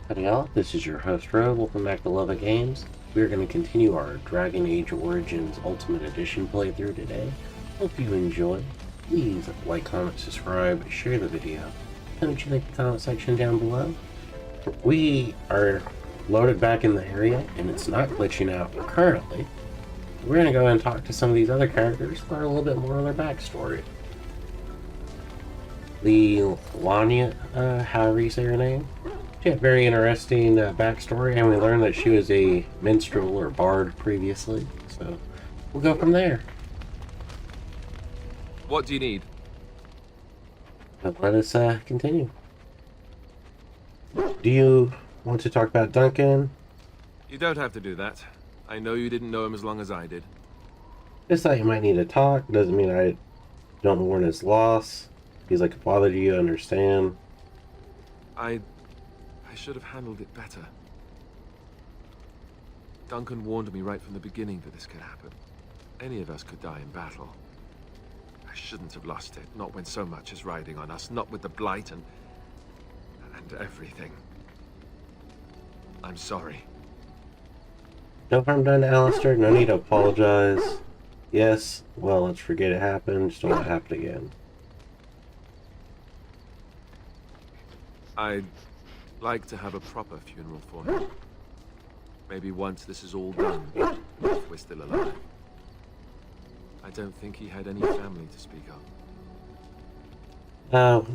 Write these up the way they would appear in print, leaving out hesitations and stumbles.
Howdy all, this is your host Rogue. Welcome back to LovettGamez. We're going to continue our Dragon Age Origins Ultimate Edition playthrough today. Hope you enjoy. Please like, comment, subscribe, share the video. Tell me what you think in the comment section down below. We are loaded back in the area and it's not glitching out currently. We're going to go and talk to some of these other characters, learn a little bit more of their backstory. The Lanya, however you say her name. She had a very interesting backstory, and we learned that she was a minstrel or bard previously. So we'll go from there. What do you need? But let us continue. Do you want to talk about Duncan? You don't have to do that. I know you didn't know him as long as I did. Just thought you might need to talk. Doesn't mean I don't mourn his loss. He's like a father to you, understand. I should have handled it better. Duncan warned me right from the beginning that this could happen. Any of us could die in battle. I shouldn't have lost it, not when so much is riding on us, not with the blight and everything. I'm sorry. No harm done to Alistair. No need to apologize. Yes, well, let's forget it happened. Just don't let it happen again. I'd like to have a proper funeral for him. Maybe once this is all done, if we're still alive. I don't think he had any family to speak of.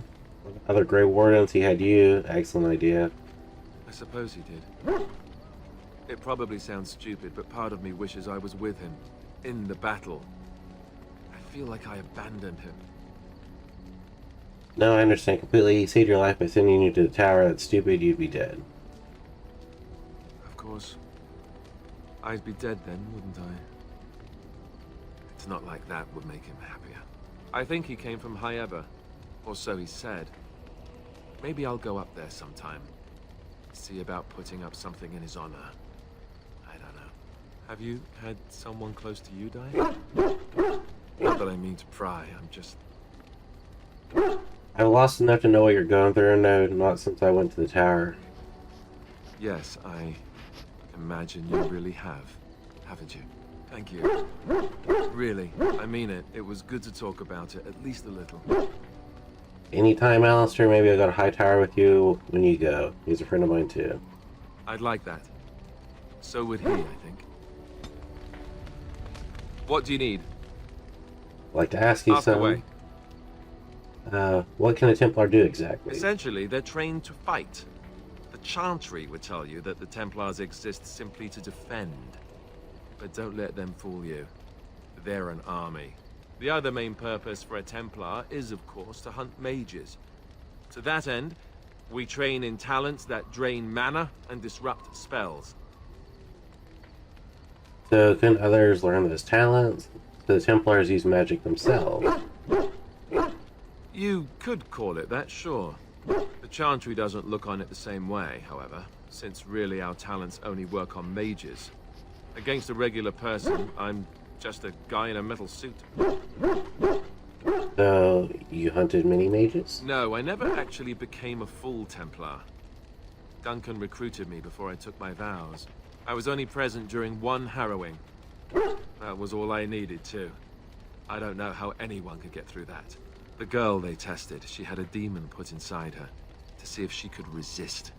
Other Grey Wardens, he had you. Excellent idea. I suppose he did. It probably sounds stupid, but part of me wishes I was with him, in the battle. I feel like I abandoned him. No, I understand completely. He saved your life by sending you to the tower. That's stupid. You'd be dead. Of course. I'd be dead then, wouldn't I? It's not like that would make him happier. I think he came from High Ever, or so he said. Maybe I'll go up there sometime. See about putting up something in his honor. I don't know. Have you had someone close to you die? Not that I mean to pry, I'm just... I've lost enough to know what you're going through. No, not since I went to the tower. Yes, I imagine you really have, haven't you? Thank you. Really, I mean it. It was good to talk about it, at least a little. Anytime, Alistair. Maybe I'll go to High Tower with you when you go. He's a friend of mine, too. I'd like that. So would he, I think. What do you need? I'd like to ask you Ask away. What can a Templar do exactly? Essentially, they're trained to fight. The Chantry would tell you that the Templars exist simply to defend. But don't let them fool you. They're an army. The other main purpose for a Templar is, of course, to hunt mages. To that end, we train in talents that drain mana and disrupt spells. So, can others learn those talents? The Templars use magic themselves. You could call it that, sure. The Chantry doesn't look on it the same way, however, since really our talents only work on mages. Against a regular person, I'm just a guy in a metal suit. So, you hunted many mages? No, I never actually became a full Templar. Duncan recruited me before I took my vows. I was only present during one harrowing. That was all I needed, too. I don't know how anyone could get through that. The girl they tested, she had a demon put inside her to see if she could resist.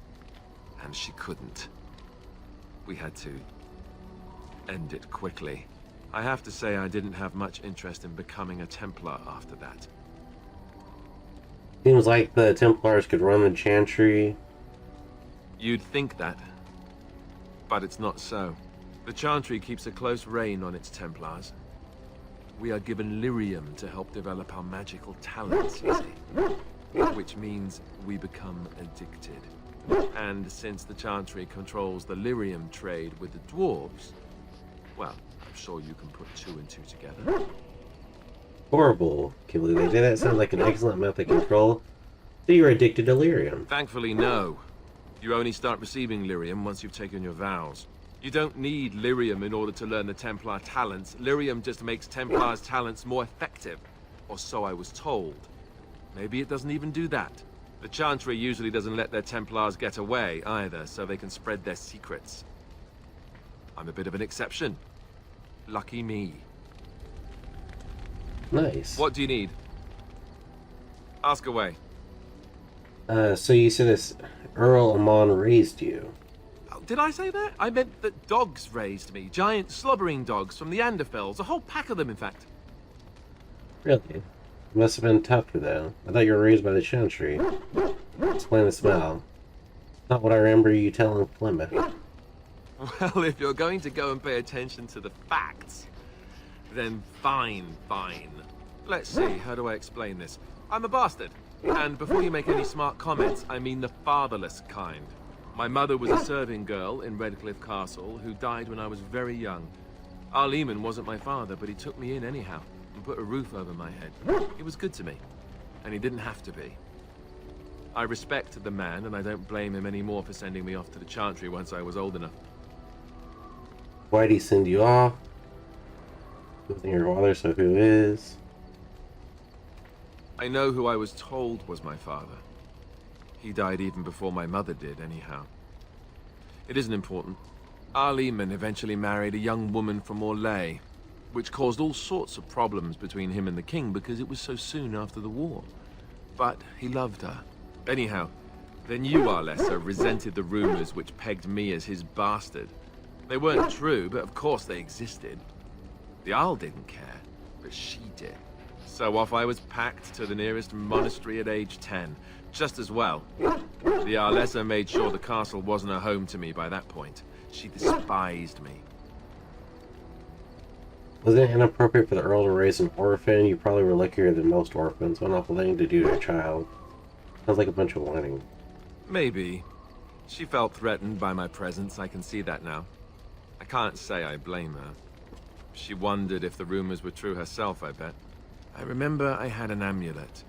And she couldn't. We had to end it quickly. I have to say I didn't have much interest in becoming a Templar after that. Seems like the Templars could run the Chantry. You'd think that, but it's not so. The Chantry keeps a close rein on its Templars. We are given lyrium to help develop our magical talents, you see. Which means we become addicted. And since the Chantry controls the lyrium trade with the dwarves, well, I'm sure you can put two and two together. Horrible. Can't believe they did that. Sounds like an excellent method of control. So you're addicted to lyrium. Thankfully, no. You only start receiving lyrium once you've taken your vows. You don't need lyrium in order to learn the Templar talents. Lyrium just makes Templar's talents more effective. Or so I was told. Maybe it doesn't even do that. The Chantry usually doesn't let their Templars get away either, so they can spread their secrets. I'm a bit of an exception. Lucky me. Nice. What do you need? Ask away. So you said this Earl Amon raised you. Oh, did I say that? I meant that dogs raised me. Giant slobbering dogs from the Anderfels. A whole pack of them, in fact. Really? Must have been tougher, though. I thought you were raised by the Chantry. Explain the smell. Not what I remember you telling Plymouth. Well, if you're going to go and pay attention to the facts, then fine. Let's see, how do I explain this? I'm a bastard. And before you make any smart comments, I mean the fatherless kind. My mother was a serving girl in Redcliffe Castle who died when I was very young. Arleman wasn't my father, but he took me in anyhow and put a roof over my head. He was good to me, and he didn't have to be. I respect the man, and I don't blame him anymore for sending me off to the Chantry once I was old enough. Why'd he send you off? Who isn't your father, so who is? I know who I was told was my father. He died even before my mother did, anyhow. It isn't important. Arleman eventually married a young woman from Orlais, which caused all sorts of problems between him and the king because it was so soon after the war. But he loved her. Anyhow, the new Arlessa resented the rumors which pegged me as his bastard. They weren't true, but of course they existed. The Arl didn't care, but she did. So off I was packed to the nearest monastery at age 10. Just as well. The Arlessa made sure the castle wasn't a home to me by that point. She despised me. Was it inappropriate for the Earl to raise an orphan? You probably were luckier than most orphans. What an awful thing to do to a child. Sounds like a bunch of whining. Maybe. She felt threatened by my presence, I can see that now. I can't say I blame her. She wondered if the rumors were true herself, I bet. I remember I had an amulet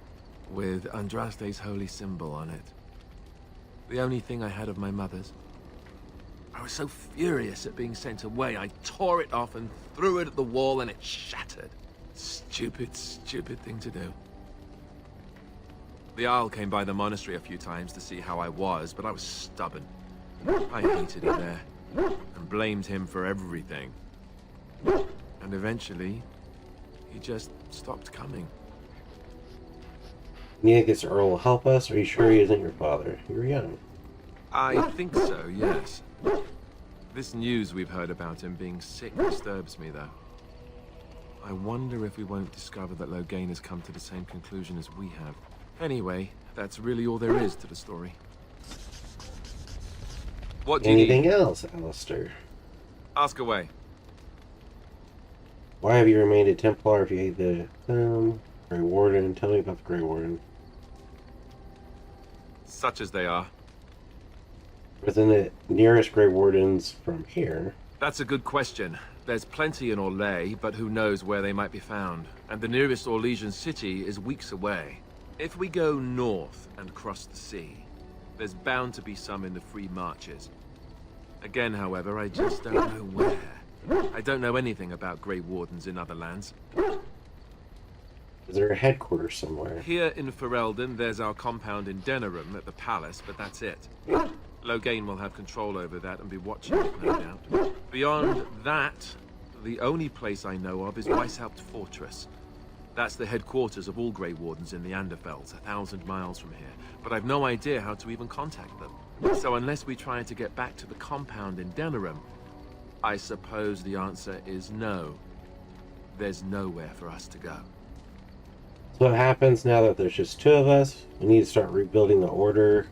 with Andraste's holy symbol on it. The only thing I had of my mother's. I was so furious at being sent away, I tore it off and threw it at the wall and it shattered. Stupid thing to do. The Arl came by the monastery a few times to see how I was, but I was stubborn. I hated it there, and blamed him for everything. And eventually, he just stopped coming. You think this Earl will help us? Are you sure he isn't your father? You're young. I think so, yes. This news we've heard about him being sick disturbs me, though. I wonder if we won't discover that Loghain has come to the same conclusion as we have. Anyway, that's really all there is to the story. What do you need? Anything else, Alistair? Ask away. Why have you remained a Templar if you hate the Grey Warden? Tell me about the Grey Warden. Such as they are. Within the nearest Grey Wardens from here. That's a good question. There's plenty in Orlais, but who knows where they might be found. And the nearest Orlesian city is weeks away. If we go north and cross the sea, there's bound to be some in the Free Marches. Again, however, I just don't know where. I don't know anything about Grey Wardens in other lands. Is there a headquarters somewhere? Here in Ferelden, there's our compound in Denerim at the palace, but that's it. Loghain will have control over that and be watching it, no doubt. Beyond that, the only place I know of is Weishaupt Fortress. That's the headquarters of all Grey Wardens in the Anderfels, 1,000 miles from here. But I've no idea how to even contact them. So unless we try to get back to the compound in Denerim, I suppose the answer is no. There's nowhere for us to go. So what happens now that there's just two of us? We need to start rebuilding the order.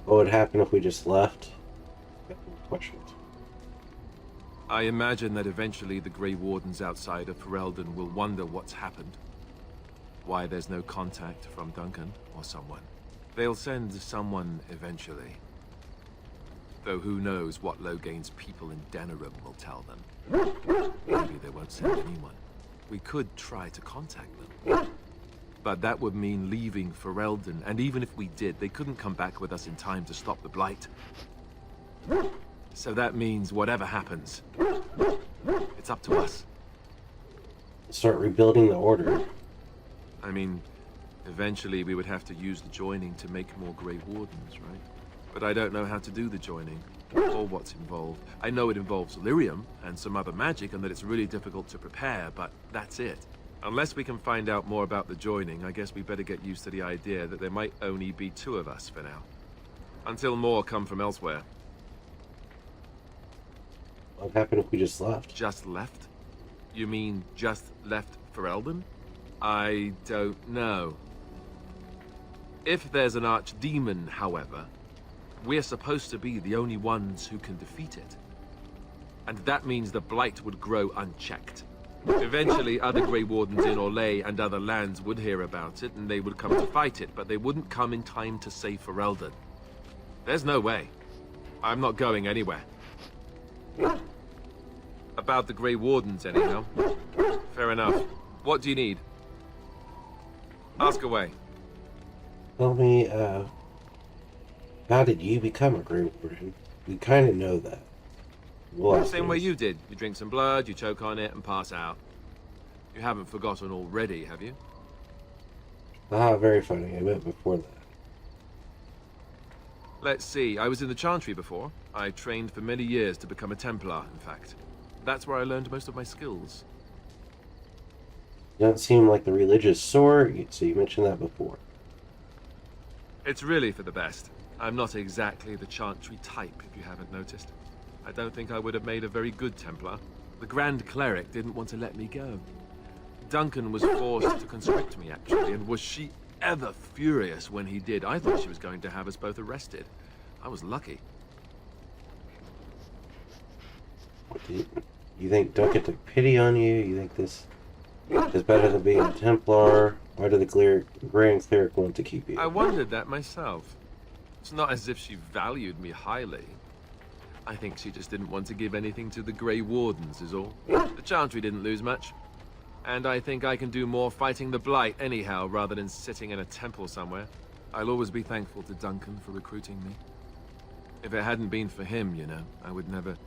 What would happen if we just left? Questions. I imagine that eventually the Grey Wardens outside of Ferelden will wonder what's happened. Why there's no contact from Duncan or someone. They'll send someone eventually. Though who knows what Loghain's people in Denerim will tell them. Maybe they won't send anyone. We could try to contact them. But that would mean leaving Ferelden, and even if we did, they couldn't come back with us in time to stop the Blight. So that means whatever happens, it's up to us. Start rebuilding the order. I mean, Eventually, we would have to use the joining to make more Grey Wardens, right? But I don't know how to do the joining, or what's involved. I know it involves lyrium and some other magic, and that it's really difficult to prepare, but that's it. Unless we can find out more about the joining, I guess we better get used to the idea that there might only be 2 of us for now. Until more come from elsewhere. What happened if we just left? Just left? You mean just left for Eldon? I don't know. If there's an archdemon, however, we're supposed to be the only ones who can defeat it. And that means the blight would grow unchecked. Eventually, other Grey Wardens in Orlais and other lands would hear about it, and they would come to fight it, but they wouldn't come in time to save Ferelden. There's no way. I'm not going anywhere. About the Grey Wardens, anyhow. Fair enough. What do you need? Ask away. Tell me, how did you become a Grey Warden? We kind of know that. Same way you did. You drink some blood, you choke on it, and pass out. You haven't forgotten already, have you? Ah, very funny. I meant before that. Let's see. I was in the Chantry before. I trained for many years to become a Templar, in fact. That's where I learned most of my skills. You don't seem like the religious sort, so you mentioned that before. It's really for the best. I'm not exactly the Chantry type, if you haven't noticed. I don't think I would have made a very good Templar. The Grand Cleric didn't want to let me go. Duncan was forced to conscript me, actually, and was she ever furious when he did. I thought she was going to have us both arrested. I was lucky. You think Duncan took pity on you? You think this is better than being a Templar? Why did the Grand Cleric want to keep you? I wondered that myself. It's not as if she valued me highly. I think she just didn't want to give anything to the Grey Wardens, is all. The Chantry didn't lose much. And I think I can do more fighting the Blight anyhow, rather than sitting in a temple somewhere. I'll always be thankful to Duncan for recruiting me. If it hadn't been for him, you know, I wouldn't have.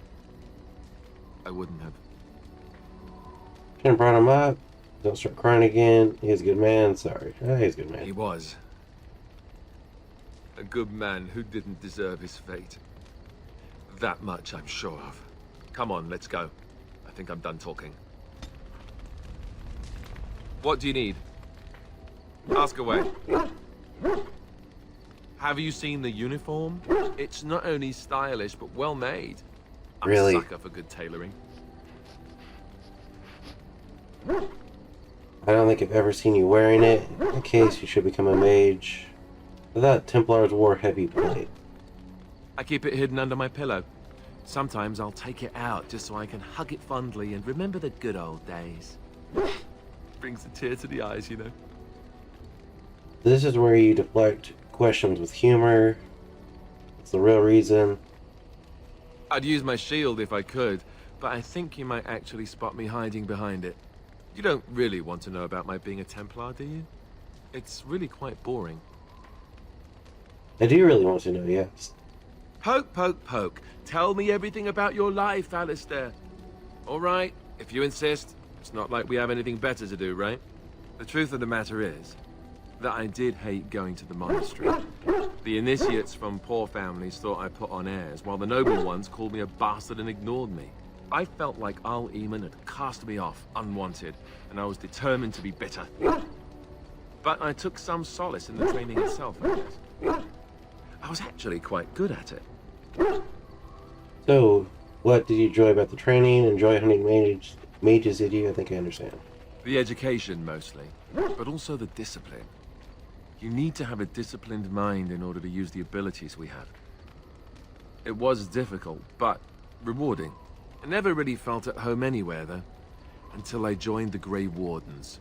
Ken brought him up. Don't start crying again. He's a good man. Sorry. He's a good man. He was. A good man who didn't deserve his fate. That much I'm sure of. Come on, let's go. I think I'm done talking. What do you need? Ask away. Have you seen the uniform? It's not only stylish, but well made. I'm Really? a sucker for good tailoring. I don't think I've ever seen you wearing it. In case you should become a mage. I thought Templars wore heavy plate. I keep it hidden under my pillow. Sometimes I'll take it out just so I can hug it fondly and remember the good old days. Brings a tear to the eyes, you know. This is where you deflect questions with humor. It's the real reason. I'd use my shield if I could, but I think you might actually spot me hiding behind it. You don't really want to know about my being a Templar, do you? It's really quite boring. I do really want to know, yes. Poke, poke, poke. Tell me everything about your life, Alistair. All right, if you insist. It's not like we have anything better to do, right? The truth of the matter is that I did hate going to the monastery. The initiates from poor families thought I put on airs, while the noble ones called me a bastard and ignored me. I felt like Al Eamon had cast me off, unwanted, and I was determined to be bitter. But I took some solace in the training itself, I guess. I was actually quite good at it. So, what did you enjoy about the training? Enjoy hunting mages, did you? I think I understand. The education, mostly, but also the discipline. You need to have a disciplined mind in order to use the abilities we have. It was difficult, but rewarding. I never really felt at home anywhere, though, until I joined the Grey Wardens.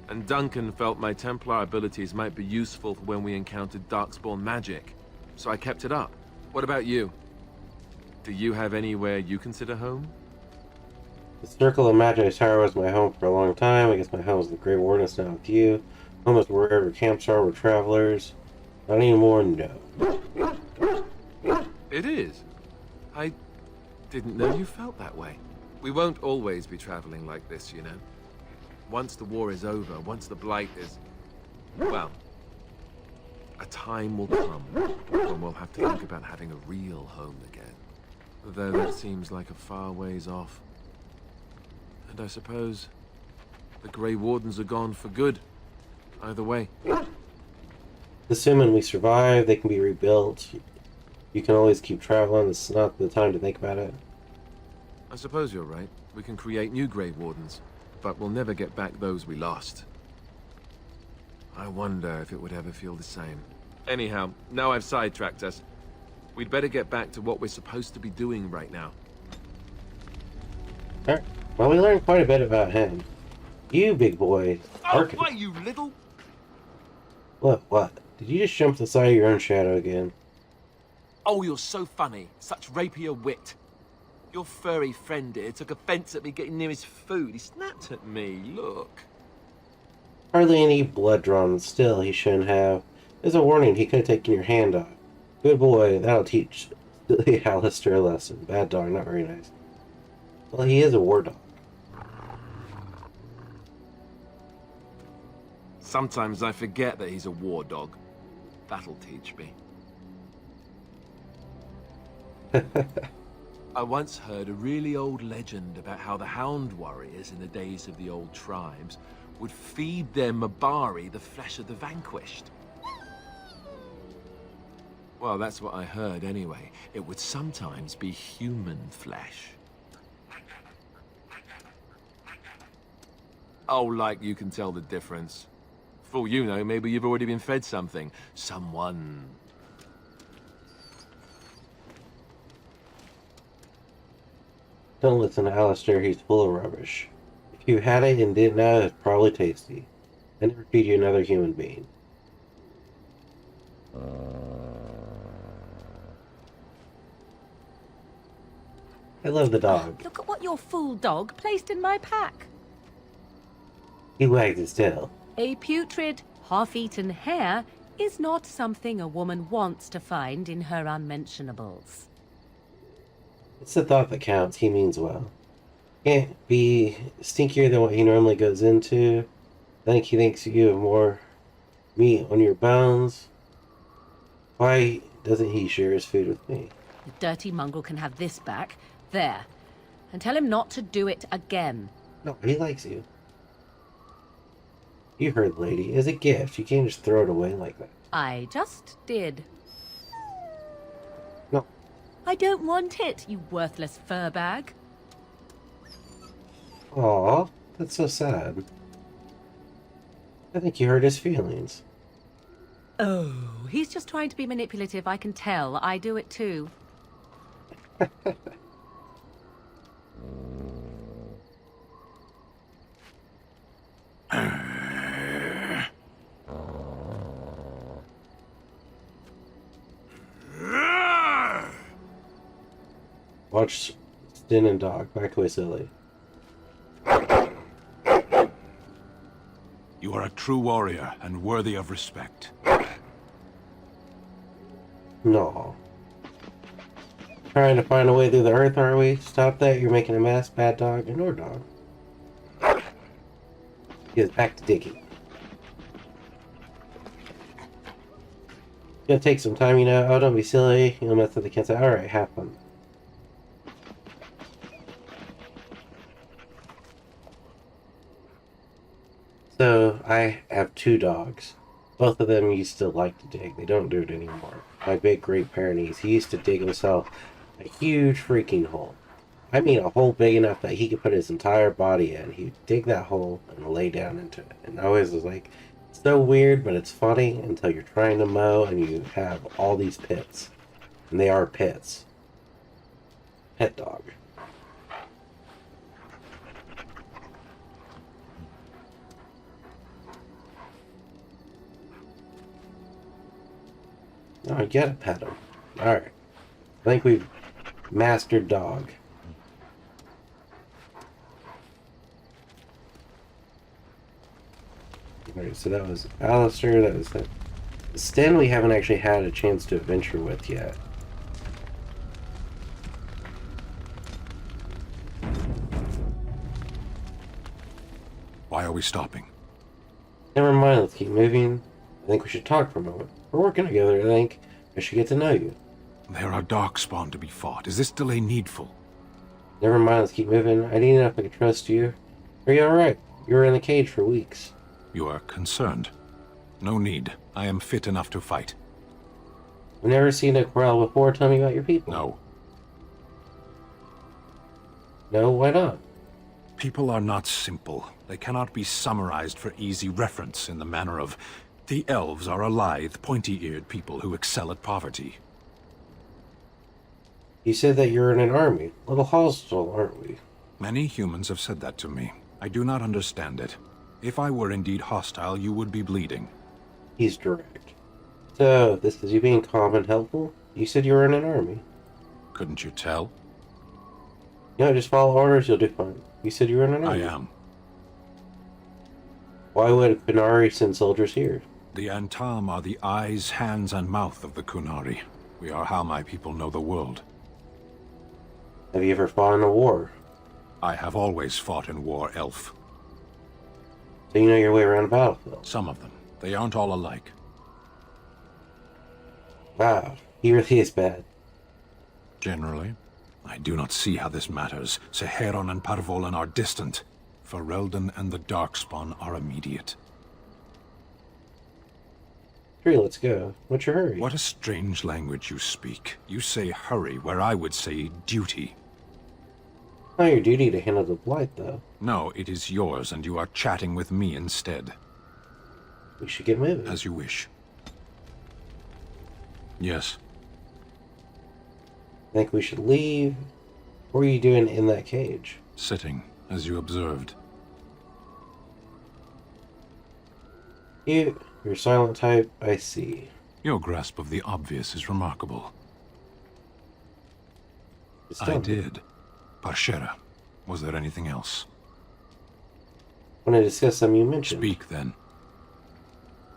And Duncan felt my Templar abilities might be useful for when we encountered Darkspawn magic, so I kept it up. What about you? Do you have anywhere you consider home? The Circle of Magi Tower was my home for a long time. I guess my home is the Grey Warden. It's now with you. Home is wherever camps are with travelers. Not anymore, no. It is. I didn't know you felt that way. We won't always be traveling like this, you know. Once the war is over, once the Blight is... Well, a time will come when we'll have to think about having a real home again. Though that seems like a far ways off. And I suppose the Grey Wardens are gone for good. Either way. Assuming we survive, they can be rebuilt. You can always keep traveling. It's not the time to think about it. I suppose you're right. We can create new Grey Wardens, but we'll never get back those we lost. I wonder if it would ever feel the same. Anyhow, now I've sidetracked us. We'd better get back to what we're supposed to be doing right now. Alright. Well, we learned quite a bit about him. You, big boy. Oh, why, you little... What? Did you just jump the side of your own shadow again? Oh, you're so funny. Such rapier wit. Your furry friend here took offense at me getting near his food. He snapped at me. Look. Hardly any blood drawn. Still, he shouldn't have. There's a warning. He could have taken your hand off. Good boy. That'll teach Alistair a lesson. Bad dog. Not very nice. Well, he is a war dog. Sometimes I forget that he's a war dog. That'll teach me. I once heard a really old legend about how the Hound warriors in the days of the old tribes would feed their Mabari the flesh of the vanquished. Well, that's what I heard anyway. It would sometimes be human flesh. Oh, like you can tell the difference. For all you know, maybe you've already been fed something. Someone. Don't listen to Alistair, he's full of rubbish. If you had it and didn't know, it's probably tasty. I never feed you another human being. I love the dog. Look at what your fool dog placed in my pack. He wagged his tail. A putrid, half-eaten hare is not something a woman wants to find in her unmentionables. It's the thought that counts. He means well. Can't be stinkier than what he normally goes into. I think he thinks you have more meat on your bones. Why doesn't he share his food with me? The dirty mongrel can have this back. There. And tell him not to do it again. No, he likes you. You heard, lady. It's a gift. You can't just throw it away like that. I just did. No. I don't want it, you worthless fur bag. Aw, that's so sad. I think you hurt his feelings. Oh, he's just trying to be manipulative, I can tell. I do it too. Watch Stin and Dog. Back away, silly. You are a true warrior and worthy of respect. No. Trying to find a way through the earth, are we? Stop that. You're making a mess. Bad dog. Ignore dog. Get back to digging. Gonna take some time, you know. Oh, don't be silly. You'll mess with the kids. Alright, have fun. So, I have two dogs. Both of them used to like to dig. They don't do it anymore. My big great Pyrenees, he used to dig himself a huge freaking hole. I mean a hole big enough that he could put his entire body in. He'd dig that hole and lay down into it. And I always was like, it's so weird, but it's funny until you're trying to mow and you have all these pits. And they are pits. Pet dog. Oh, I gotta pet him. Alright. I think we've mastered dog. Alright, so that was Alistair, that was that. Stan we haven't actually had a chance to adventure with yet. Why are we stopping? Never mind, let's keep moving. I think we should talk for a moment. We're working together, I think. I should get to know you. There are darkspawn to be fought. Is this delay needful? Never mind, let's keep moving. I need enough I can trust you. Are you alright? You were in the cage for weeks. You are concerned. No need. I am fit enough to fight. I've never seen a corral before. Tell me about your people. No. No, why not? People are not simple. They cannot be summarized for easy reference in the manner of, the elves are a lithe, pointy-eared people who excel at poverty. You said that you're in an army. A little hostile, aren't we? Many humans have said that to me. I do not understand it. If I were indeed hostile, you would be bleeding. He's direct. So, this is you being calm and helpful? You said you were in an army. Couldn't you tell? No, just follow orders, you'll do fine. You said you were in an army. I am. Why would Kunari send soldiers here? The Antam are the eyes, hands, and mouth of the Kunari. We are how my people know the world. Have you ever fought in a war? I have always fought in war, elf. So you know your way around a battlefield? Some of them. They aren't all alike. Wow, he really is bad. Generally. I do not see how this matters. Seheron and Parvolan are distant. Ferelden and the Darkspawn are immediate. Sure, let's go. What's your hurry? What a strange language you speak. You say hurry where I would say duty. Not your duty to handle the blight, though. No, it is yours, and you are chatting with me instead. We should get moving. As you wish. Yes. Think we should leave? What are you doing in that cage? Sitting, as you observed. You're a silent type, I see. Your grasp of the obvious is remarkable. It's I done. did. Parshera. Was there anything else? Want to discuss something you mentioned? Speak, then.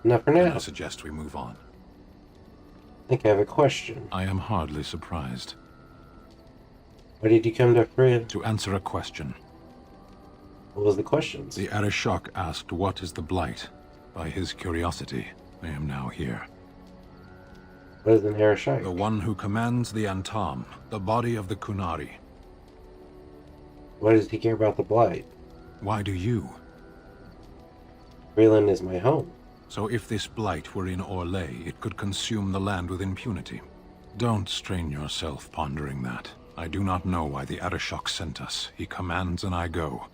Not for now. I suggest we move on. I think I have a question. I am hardly surprised. Why did you come to Freya? To answer a question. What was the questions? The Arishok asked what is the Blight. By his curiosity, I am now here. What is an Arashite? The one who commands the Antam, the body of the Kunari. Why does he care about the blight? Why do you? Freeland is my home. So if this Blight were in Orlais, it could consume the land with impunity. Don't strain yourself pondering that. I do not know why the Arishok sent us. He commands and I go.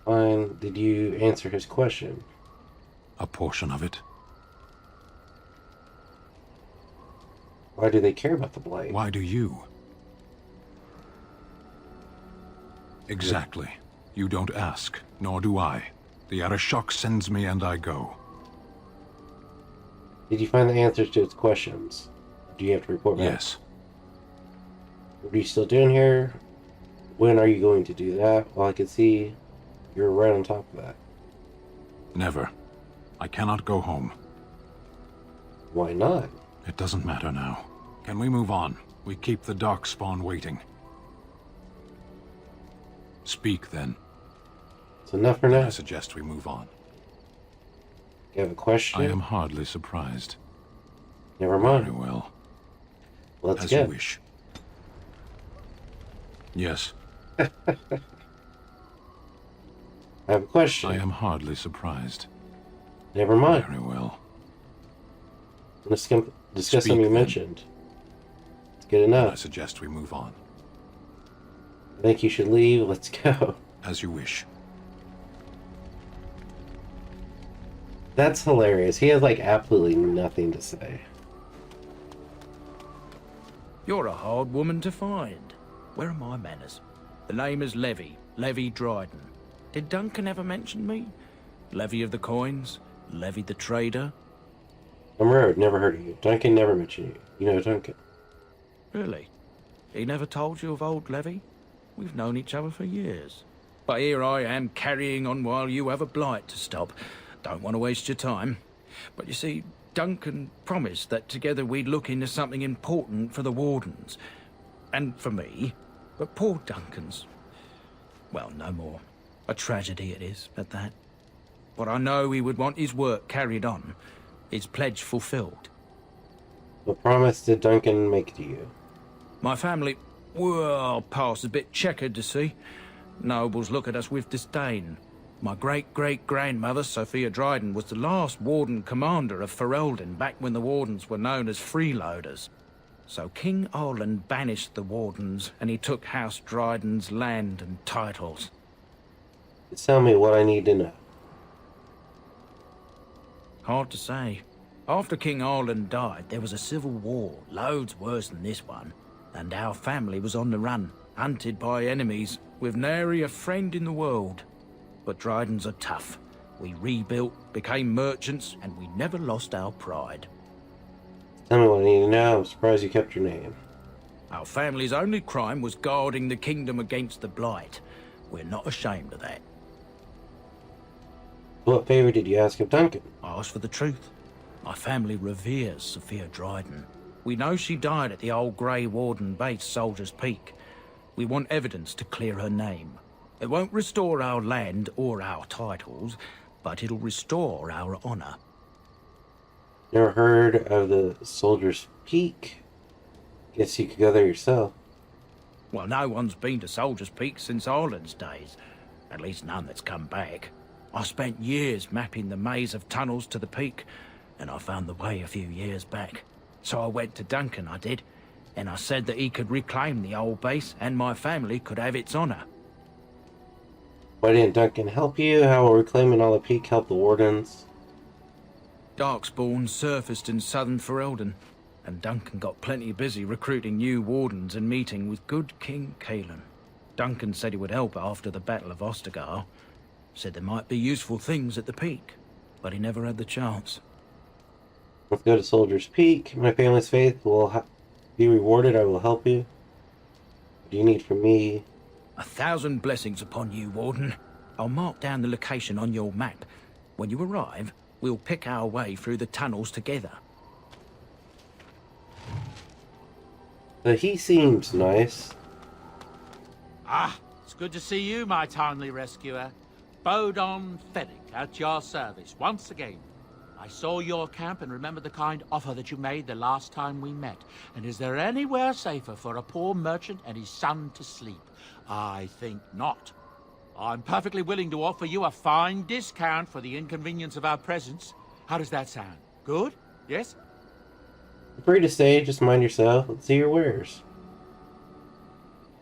Fine. Did you answer his question? A portion of it. Why do they care about the blight? Why do you? Exactly. You don't ask, nor do I. The Arishok sends me and I go. Did you find the answers to its questions? Do you have to report back? Yes. What are you still doing here? When are you going to do that? Well, I can see you're right on top of that. Never. I cannot go home. Why not? It doesn't matter now. Can we move on? We keep the Darkspawn waiting. Speak, then. It's enough for now. I suggest we move on. You have a question? I am hardly surprised. Never Very mind. well. Let's As go. you wish. Yes, I have a question. I am hardly surprised. Never mind. Very well. Let's discuss Speak, something you then. mentioned. It's good I enough. suggest we move on. I think you should leave. Let's go. As you wish. That's hilarious. He has like absolutely nothing to say. You're a hard woman to find. Where are my manners? The name is Levy. Levy Dryden. Did Duncan ever mention me? Levy of the coins? Levy the trader? I'm Road, never heard of you. Duncan never mentioned you. You know Duncan. Really? He never told you of old Levy? We've known each other for years. But here I am carrying on while you have a blight to stop. Don't want to waste your time. But you see, Duncan promised that together we'd look into something important for the Wardens. And for me. But poor Duncan's... well, no more. A tragedy it is, at that. but I know he would want his work carried on, his pledge fulfilled. What promise did Duncan make to you? My family, well, past a bit checkered to see. Nobles look at us with disdain. My great-great-grandmother, Sophia Dryden, was the last Warden Commander of Ferelden back when the Wardens were known as freeloaders. So King Arland banished the Wardens, and he took House Dryden's land and titles. Tell me what I need to know. Hard to say. After King Arland died, there was a civil war, loads worse than this one. And our family was on the run, hunted by enemies, with nary a friend in the world. But Drydens are tough. We rebuilt, became merchants, and we never lost our pride. Tell me what I need to know. I'm surprised you kept your name. Our family's only crime was guarding the kingdom against the Blight. We're not ashamed of that. What favor did you ask of Duncan? I asked for the truth. My family reveres Sophia Dryden. We know she died at the old Grey Warden base, Soldier's Peak. We want evidence to clear her name. It won't restore our land or our titles, but it'll restore our honor. Never heard of the Soldier's Peak? Guess you could go there yourself. Well, no one's been to Soldier's Peak since Arland's days. At least none that's come back. I spent years mapping the maze of tunnels to the peak, and I found the way a few years back. So I went to Duncan, I did, and I said that he could reclaim the old base and my family could have its honor. Why didn't Duncan help you? How will reclaiming all the peak help the Wardens? Darkspawn surfaced in southern Ferelden, and Duncan got plenty busy recruiting new Wardens and meeting with good King Caelan. Duncan said he would help after the Battle of Ostagar. Said there might be useful things at the peak, but he never had the chance. Let's go to Soldier's Peak. My family's faith will be rewarded. I will help you. What do you need from me? 1,000 blessings upon you, Warden. I'll mark down the location on your map. When you arrive, we'll pick our way through the tunnels together. He seems nice. Ah, it's good to see you, my timely rescuer. Bodon Fennick, at your service, once again. I saw your camp and remember the kind offer that you made the last time we met. And is there anywhere safer for a poor merchant and his son to sleep? I think not. I'm perfectly willing to offer you a fine discount for the inconvenience of our presence. How does that sound? Good? Yes? You're free to stay, just mind yourself. Let's see your wares.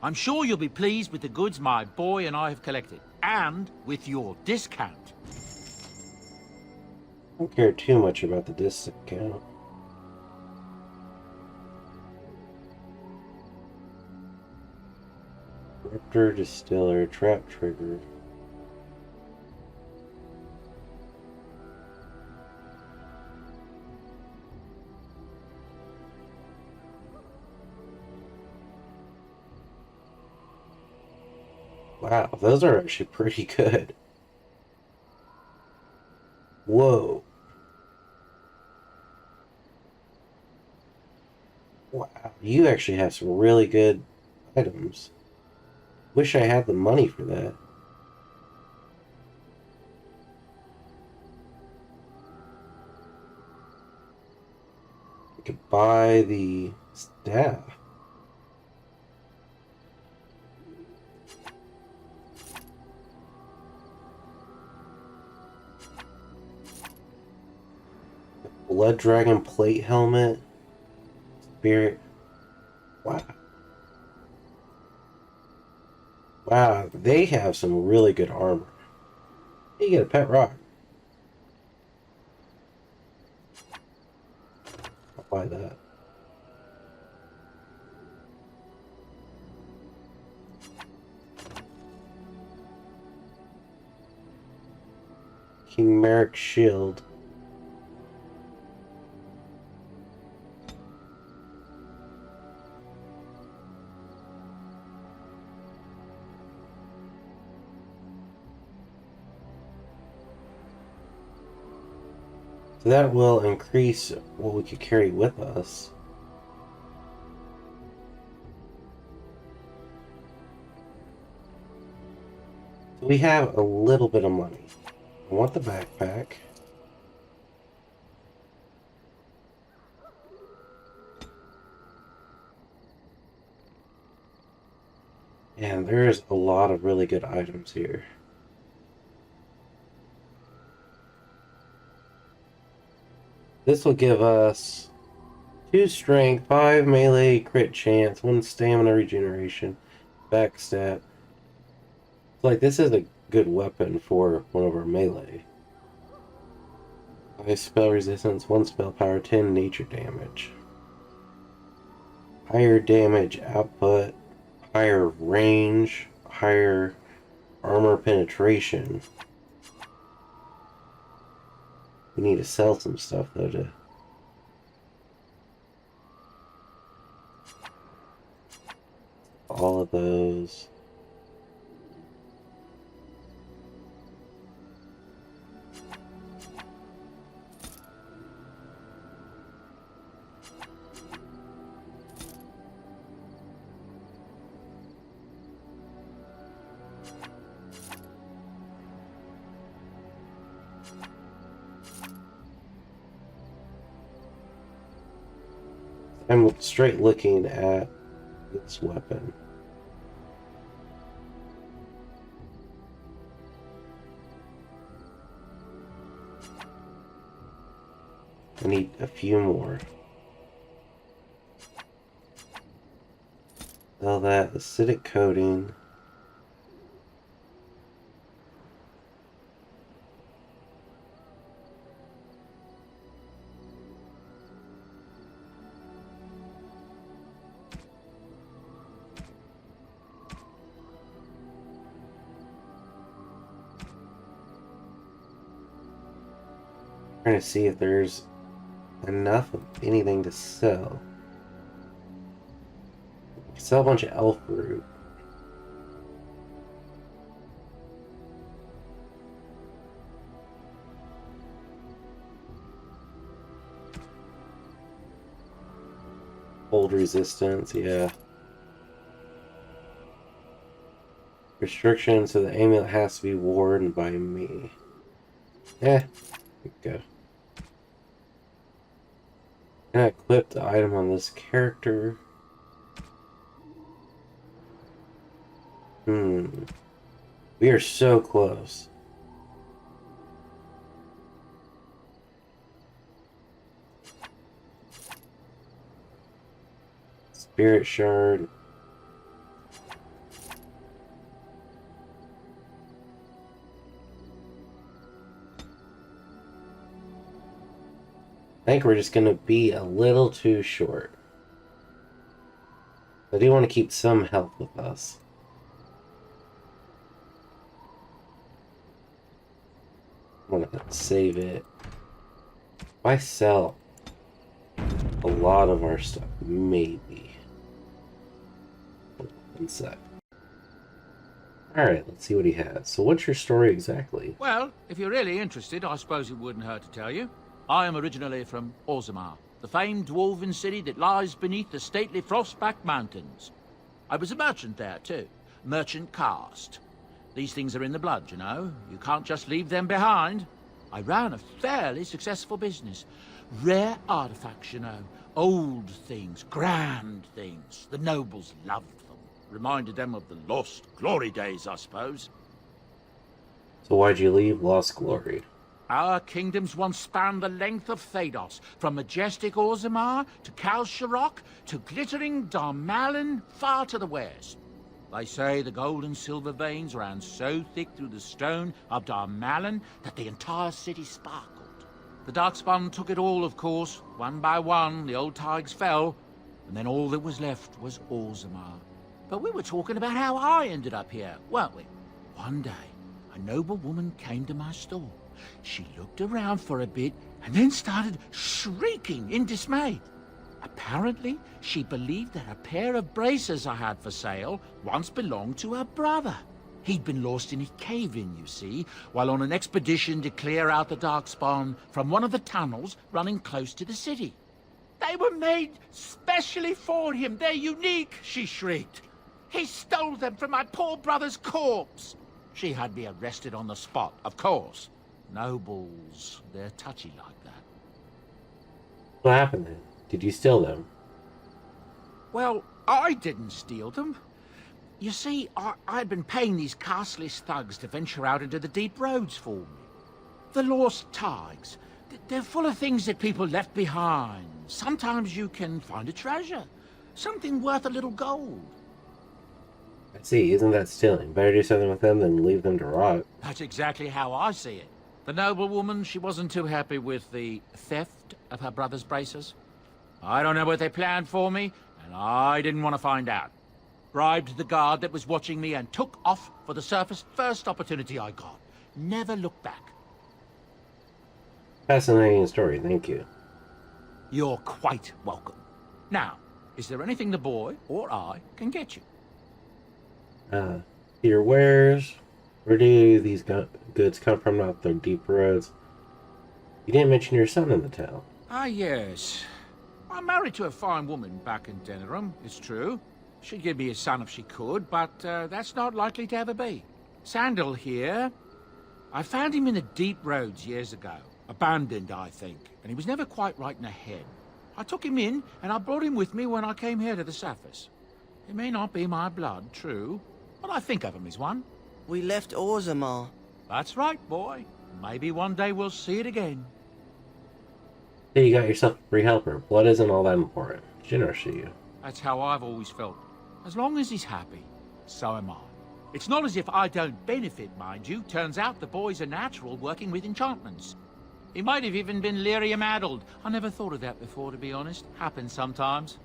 I'm sure you'll be pleased with the goods my boy and I have collected, and with your discount. I don't care too much about the discount. Raptor, Distiller, Trap Trigger. Wow, those are actually pretty good. Whoa. Wow, you actually have some really good items. Wish I had the money for that. I could buy the staff. Blood Dragon plate helmet. Spirit. Wow. Wow, they have some really good armor. You get a pet rock. I'll buy that. King Merrick shield. So that will increase what we could carry with us. So we have a little bit of money. I want the backpack. And there's a lot of really good items here. This will give us 2 strength, 5 melee crit chance, 1 stamina regeneration, backstab. Like, this is a good weapon for one of our melee. 5 spell resistance, 1 spell power, 10 nature damage. Higher damage output, higher range, higher armor penetration. We need to sell some stuff though to all of those. I'm straight looking at this weapon. I need a few more. Sell that acidic coating. Trying to see if there's enough of anything to sell. Sell a bunch of elf root. Hold resistance, yeah. Restriction, so the amulet has to be worn by me. There we go. Can I equip the item on this character? We are so close. Spirit shard. I think we're just going to be a little too short. I do want to keep some health with us. I'm going to save it. If I sell a lot of our stuff, maybe. One sec. Alright, let's see what he has. So what's your story exactly? Well, if you're really interested, I suppose it wouldn't hurt to tell you. I am originally from Orzammar, the famed dwarven city that lies beneath the stately Frostback Mountains. I was a merchant there, too. Merchant caste. These things are in the blood, you know. You can't just leave them behind. I ran a fairly successful business. Rare artifacts, you know. Old things, grand things. The nobles loved them. Reminded them of the lost glory days, I suppose. So why'd you leave Lost Glory? Our kingdoms once spanned the length of Thados, from majestic Orzammar to Kal Sharok to glittering Darmalin far to the west. They say the gold and silver veins ran so thick through the stone of Darmalin that the entire city sparkled. The Darkspawn took it all, of course. One by one, the old Tigers fell, and then all that was left was Orzammar. But we were talking about how I ended up here, weren't we? One day, a noble woman came to my store. She looked around for a bit and then started shrieking in dismay. Apparently, she believed that a pair of braces I had for sale once belonged to her brother. He'd been lost in a cave-in, you see, while on an expedition to clear out the Darkspawn from one of the tunnels running close to the city. They were made specially for him. They're unique, she shrieked. He stole them from my poor brother's corpse. She had me arrested on the spot, of course. Nobles, they're touchy like that. What happened then? Did you steal them? Well, I didn't steal them. You see, I'd been paying these castless thugs to venture out into the deep roads for me. The lost tides. They're full of things that people left behind. Sometimes you can find a treasure. Something worth a little gold. I see. Isn't that stealing? Better do something with them than leave them to rot. That's exactly how I see it. The noblewoman, she wasn't too happy with the theft of her brother's braces. I don't know what they planned for me, and I didn't want to find out. Bribed the guard that was watching me and took off for the surface first opportunity I got. Never looked back. Fascinating story, thank you. You're quite welcome. Now, is there anything the boy or I can get you? Your wares. Where do these goods come from? Not the deep roads. You didn't mention your son in the town. Ah, yes. I'm married to a fine woman back in Denerim, it's true. She'd give me a son if she could, but that's not likely to ever be. Sandal here. I found him in the deep roads years ago. Abandoned, I think, and he was never quite right in the head. I took him in, and I brought him with me when I came here to the surface. He may not be my blood, true, but I think of him as one. We left Orzammar. That's right, boy. Maybe one day we'll see it again. Hey, you got yourself a free helper. Blood isn't all that important. Generous to you. That's how I've always felt. As long as he's happy, so am I. It's not as if I don't benefit, mind you. Turns out the boy's a natural working with enchantments. He might have even been lyrium-addled. I never thought of that before, to be honest. Happens sometimes.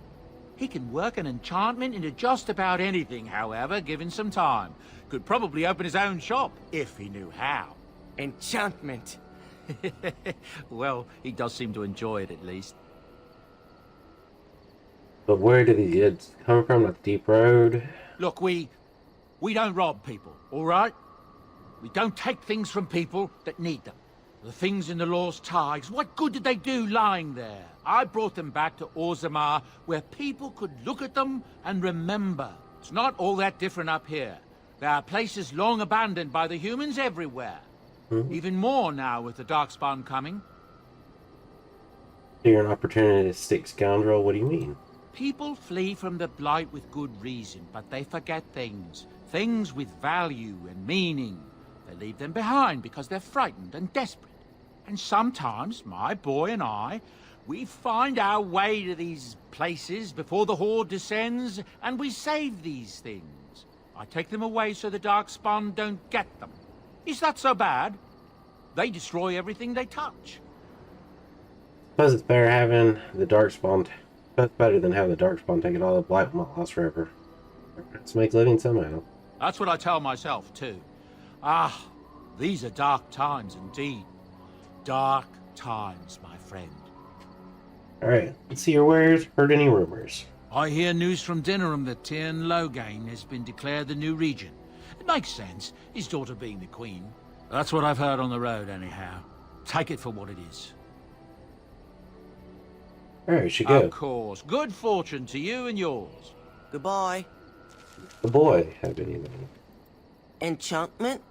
He can work an enchantment into just about anything, however, given some time. Could probably open his own shop, if he knew how. Enchantment. Well, he does seem to enjoy it, at least. But where do these goods come from? Not the deep road? Look, we don't rob people, all right? We don't take things from people that need them. The things in the lost tides, what good did they do lying there? I brought them back to Orzammar, where people could look at them and remember. It's not all that different up here. There are places long abandoned by the humans everywhere. Even more now with the Darkspawn coming. You're an opportunistic scoundrel? What do you mean? People flee from the Blight with good reason, but they forget things. Things with value and meaning. They leave them behind because they're frightened and desperate. And sometimes, my boy and I, we find our way to these places before the Horde descends, and we save these things. I take them away so the Darkspawn don't get them. Is that so bad? They destroy everything they touch. Suppose it's better having the Darkspawn. That's better than having the Darkspawn taking all the Blight from my house forever. Let's make living somehow. That's what I tell myself, too. Ah, these are dark times indeed. Dark times, my friend. Alright, let's see your wares. Heard any rumors? I hear news from Denerim that Tyrn Loghain has been declared the new regent. It makes sense, his daughter being the queen. That's what I've heard on the road, anyhow. Take it for what it is. Alright, she go. Of course. Good fortune to you and yours. Goodbye. The boy have anything? Enchantment?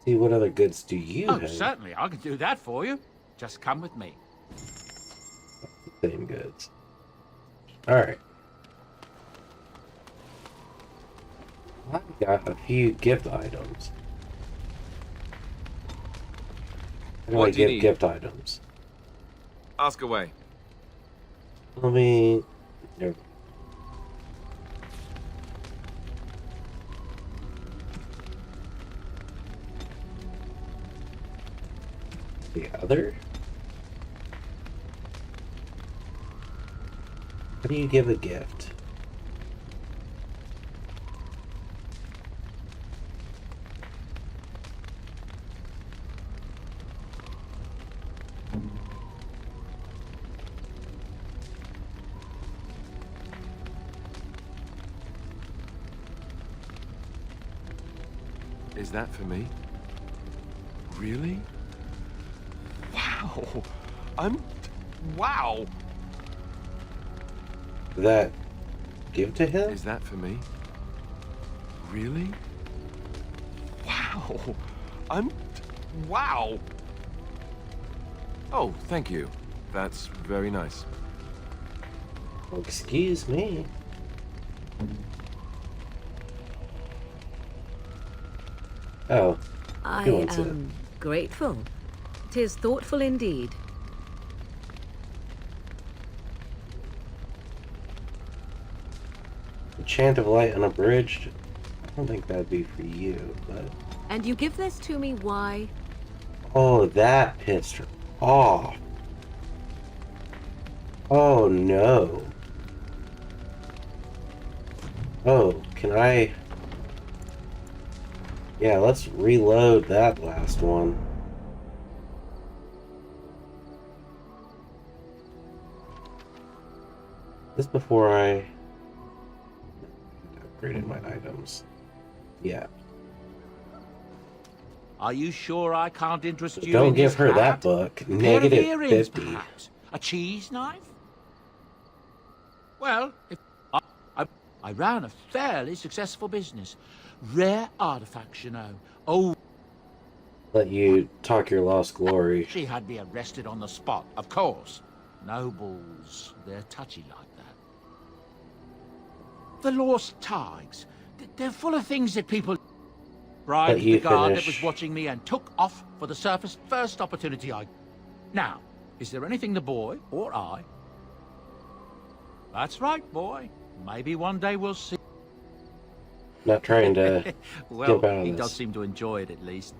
See, what other goods do you Oh, have? certainly. I can do that for you. Just come with me. Same goods. Alright. I've got a few gift items. How do I What do you get need? gift items? Ask away. Let me... There. The other? How do you give a gift? Is that for me? Really? Wow. Wow. That give to him? Is that for me? Really? Wow. Wow! Oh, thank you. That's very nice. Excuse me. Oh, I who wants it? am grateful. 'Tis thoughtful indeed. The Chant of Light Unabridged? I don't think that'd be for you, but... And you give this to me, why? Oh, that pissed her off. Oh, no. Oh, can I... Yeah, let's reload that last one. This before I upgraded my items. Yeah. Are you sure I can't interest you Don't in give this her that hat? book. A pair of Negative earrings, 50. perhaps? A cheese knife? Well, if I ran a fairly successful business. Rare artifacts, you know. Oh, Let you talk your lost glory. she had me arrested on the spot, of course. Nobles, they're touchy like that. The lost tigers, they're full of things that people... Bribed you the guard that finish. was watching me and took off for the surface first opportunity I... Now, is there anything the boy, or I... That's right, boy. Maybe one day we'll see. Not trying to Well, skip out of he this. does seem to enjoy it at least.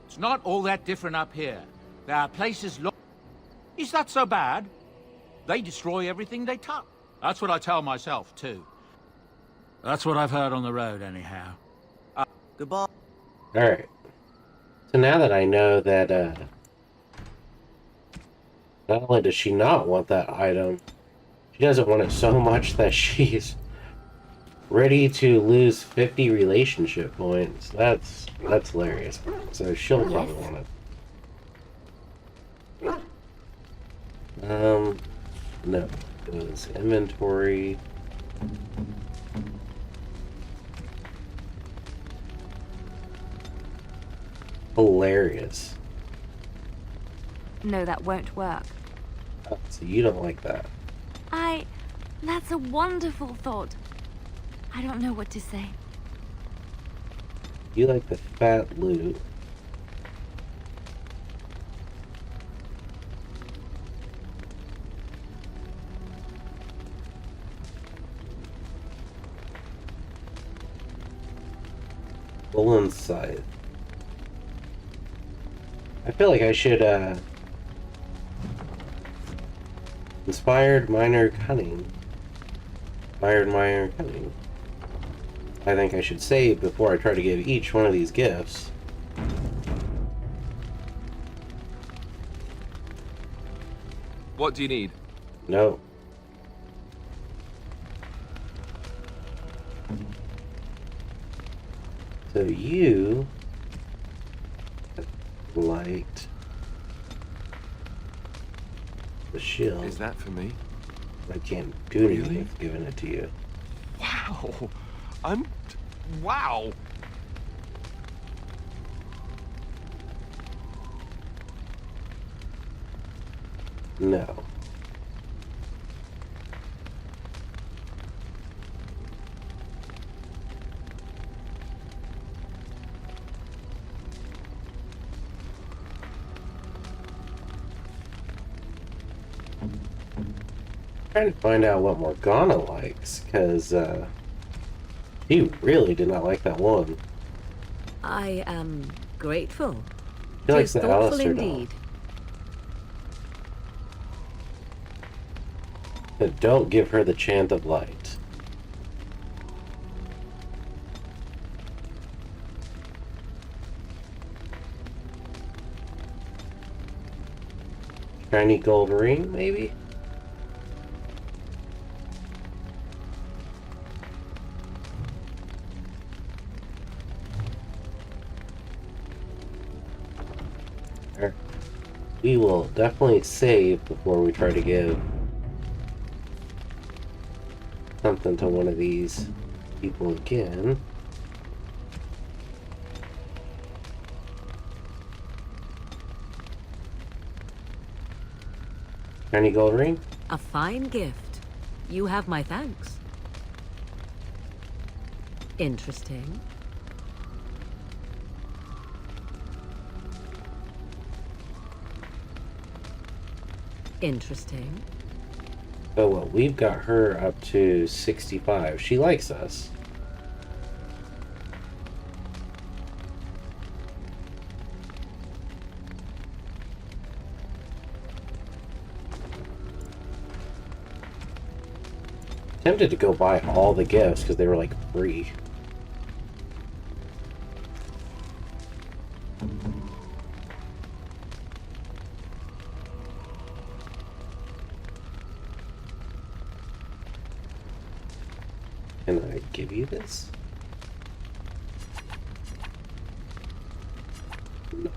It's not all that different up here. There are places Is that so bad? They destroy everything they touch. That's what I tell myself, too. That's what I've heard on the road, anyhow. Goodbye. Alright. So now that I know that, not only does she not want that item, she doesn't want it so much that she's ready to lose 50 relationship points. That's hilarious. So she'll probably want it. No. It was inventory. Hilarious. No, that won't work. Oh, so you don't like that. That's a wonderful thought. I don't know what to say. You like the fat loot. Bullen Scythe. I feel like I should, Inspired Minor Cunning. Inspired Minor Cunning. I think I should save before I try to give each one of these gifts. What do you need? No. So you liked the shield. Is that for me? I can't do anything Really? with giving it to you. Wow! Wow! No. Trying to find out what Morgana likes, because she really did not like that one. I am grateful. She likes 'Tis the thoughtful Alistair doll. indeed. But don't give her the Chant of Light. Shiny gold ring, maybe? Alright. We will definitely save before we try to give something to one of these people again. Tiny gold ring? A fine gift. You have my thanks. Interesting. Interesting. Oh well, we've got her up to 65. She likes us. Tempted to go buy all the gifts because they were like free. Can I give you this? No.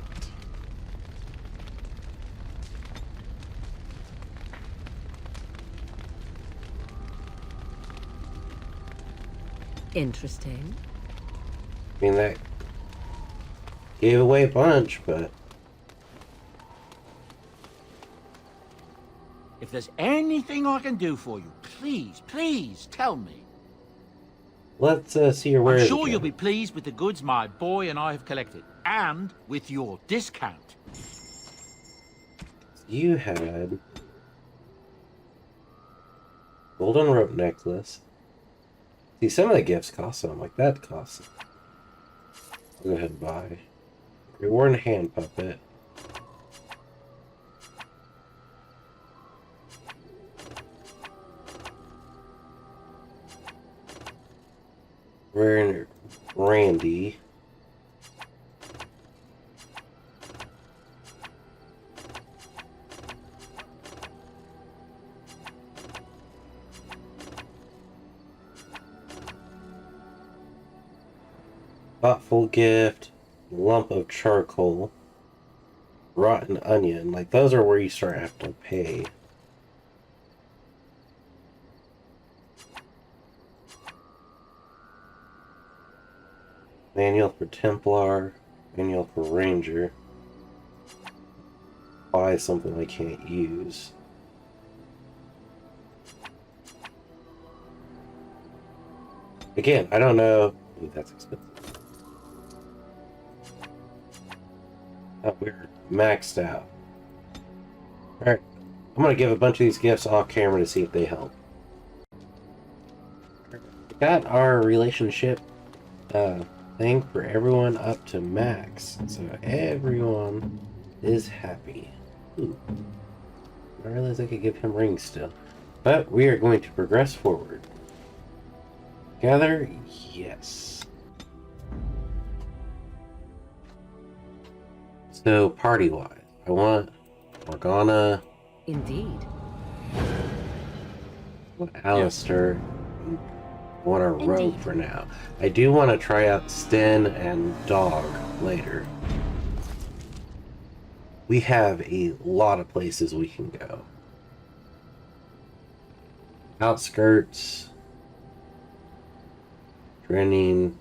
Interesting. I mean, that gave away a bunch, but... If there's anything I can do for you, please, please tell me. Let's see your wares I'm sure again. you'll be pleased with the goods my boy and I have collected, and with your discount. You had... golden rope necklace. See, some of the gifts cost something like that costs. I'll go ahead and buy. Reward and hand puppet. Rare Randy. Thoughtful gift, lump of charcoal, rotten onion. Like, those are where you start having to pay. Manual for Templar, manual for Ranger. Buy something I can't use. Again, I don't know. Ooh, that's expensive. Oh, we're maxed out. Alright, I'm gonna give a bunch of these gifts off camera to see if they help. We got our relationship thing for everyone up to max, so everyone is happy. Ooh. I realized I could give him rings still. But we are going to progress forward. Gather? Yes. So, party-wise, I want Morgana. Indeed. I want Alistair. I want a rogue Indeed. for now. I do want to try out Sten and Dog later. We have a lot of places we can go. Outskirts. Drenning.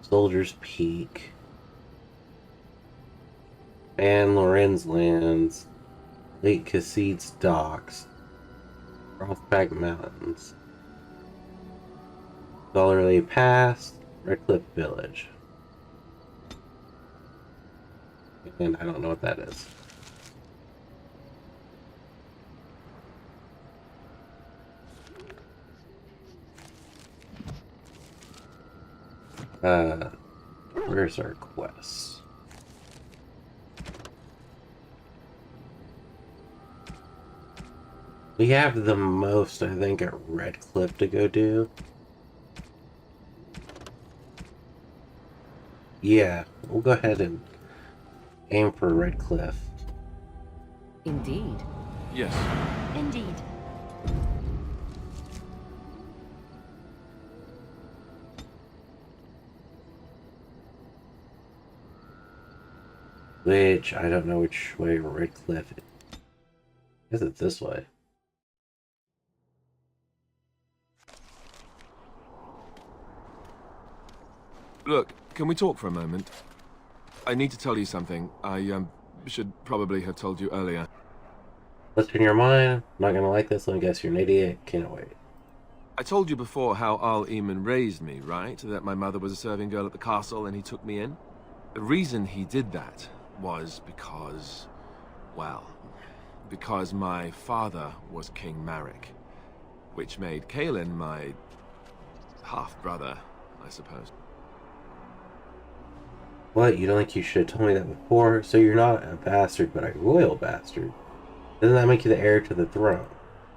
Soldier's Peak. Van Lorenz Lands, Lake Casside's Docks, Rothback Mountains, Dollarley Pass, Redcliffe Village. And I don't know what that is. Where's our quest? We have the most, I think, at Redcliffe to go do. Yeah, we'll go ahead and aim for Redcliffe. Indeed. Yes. Indeed. Which, I don't know which way Redcliffe is. I guess it's this way. Look, can we talk for a moment? I need to tell you something. should probably have told you earlier. What's in your mind? I'm not gonna like this. Let me guess, you're an idiot. Can't wait. I told you before how Al-Eamon raised me, right? That my mother was a serving girl at the castle and he took me in. The reason he did that was because, well, because my father was King Marek, which made Kaelin my half-brother, I suppose. What? You don't think you should have told me that before? So you're not a bastard, but a royal bastard. Doesn't that make you the heir to the throne?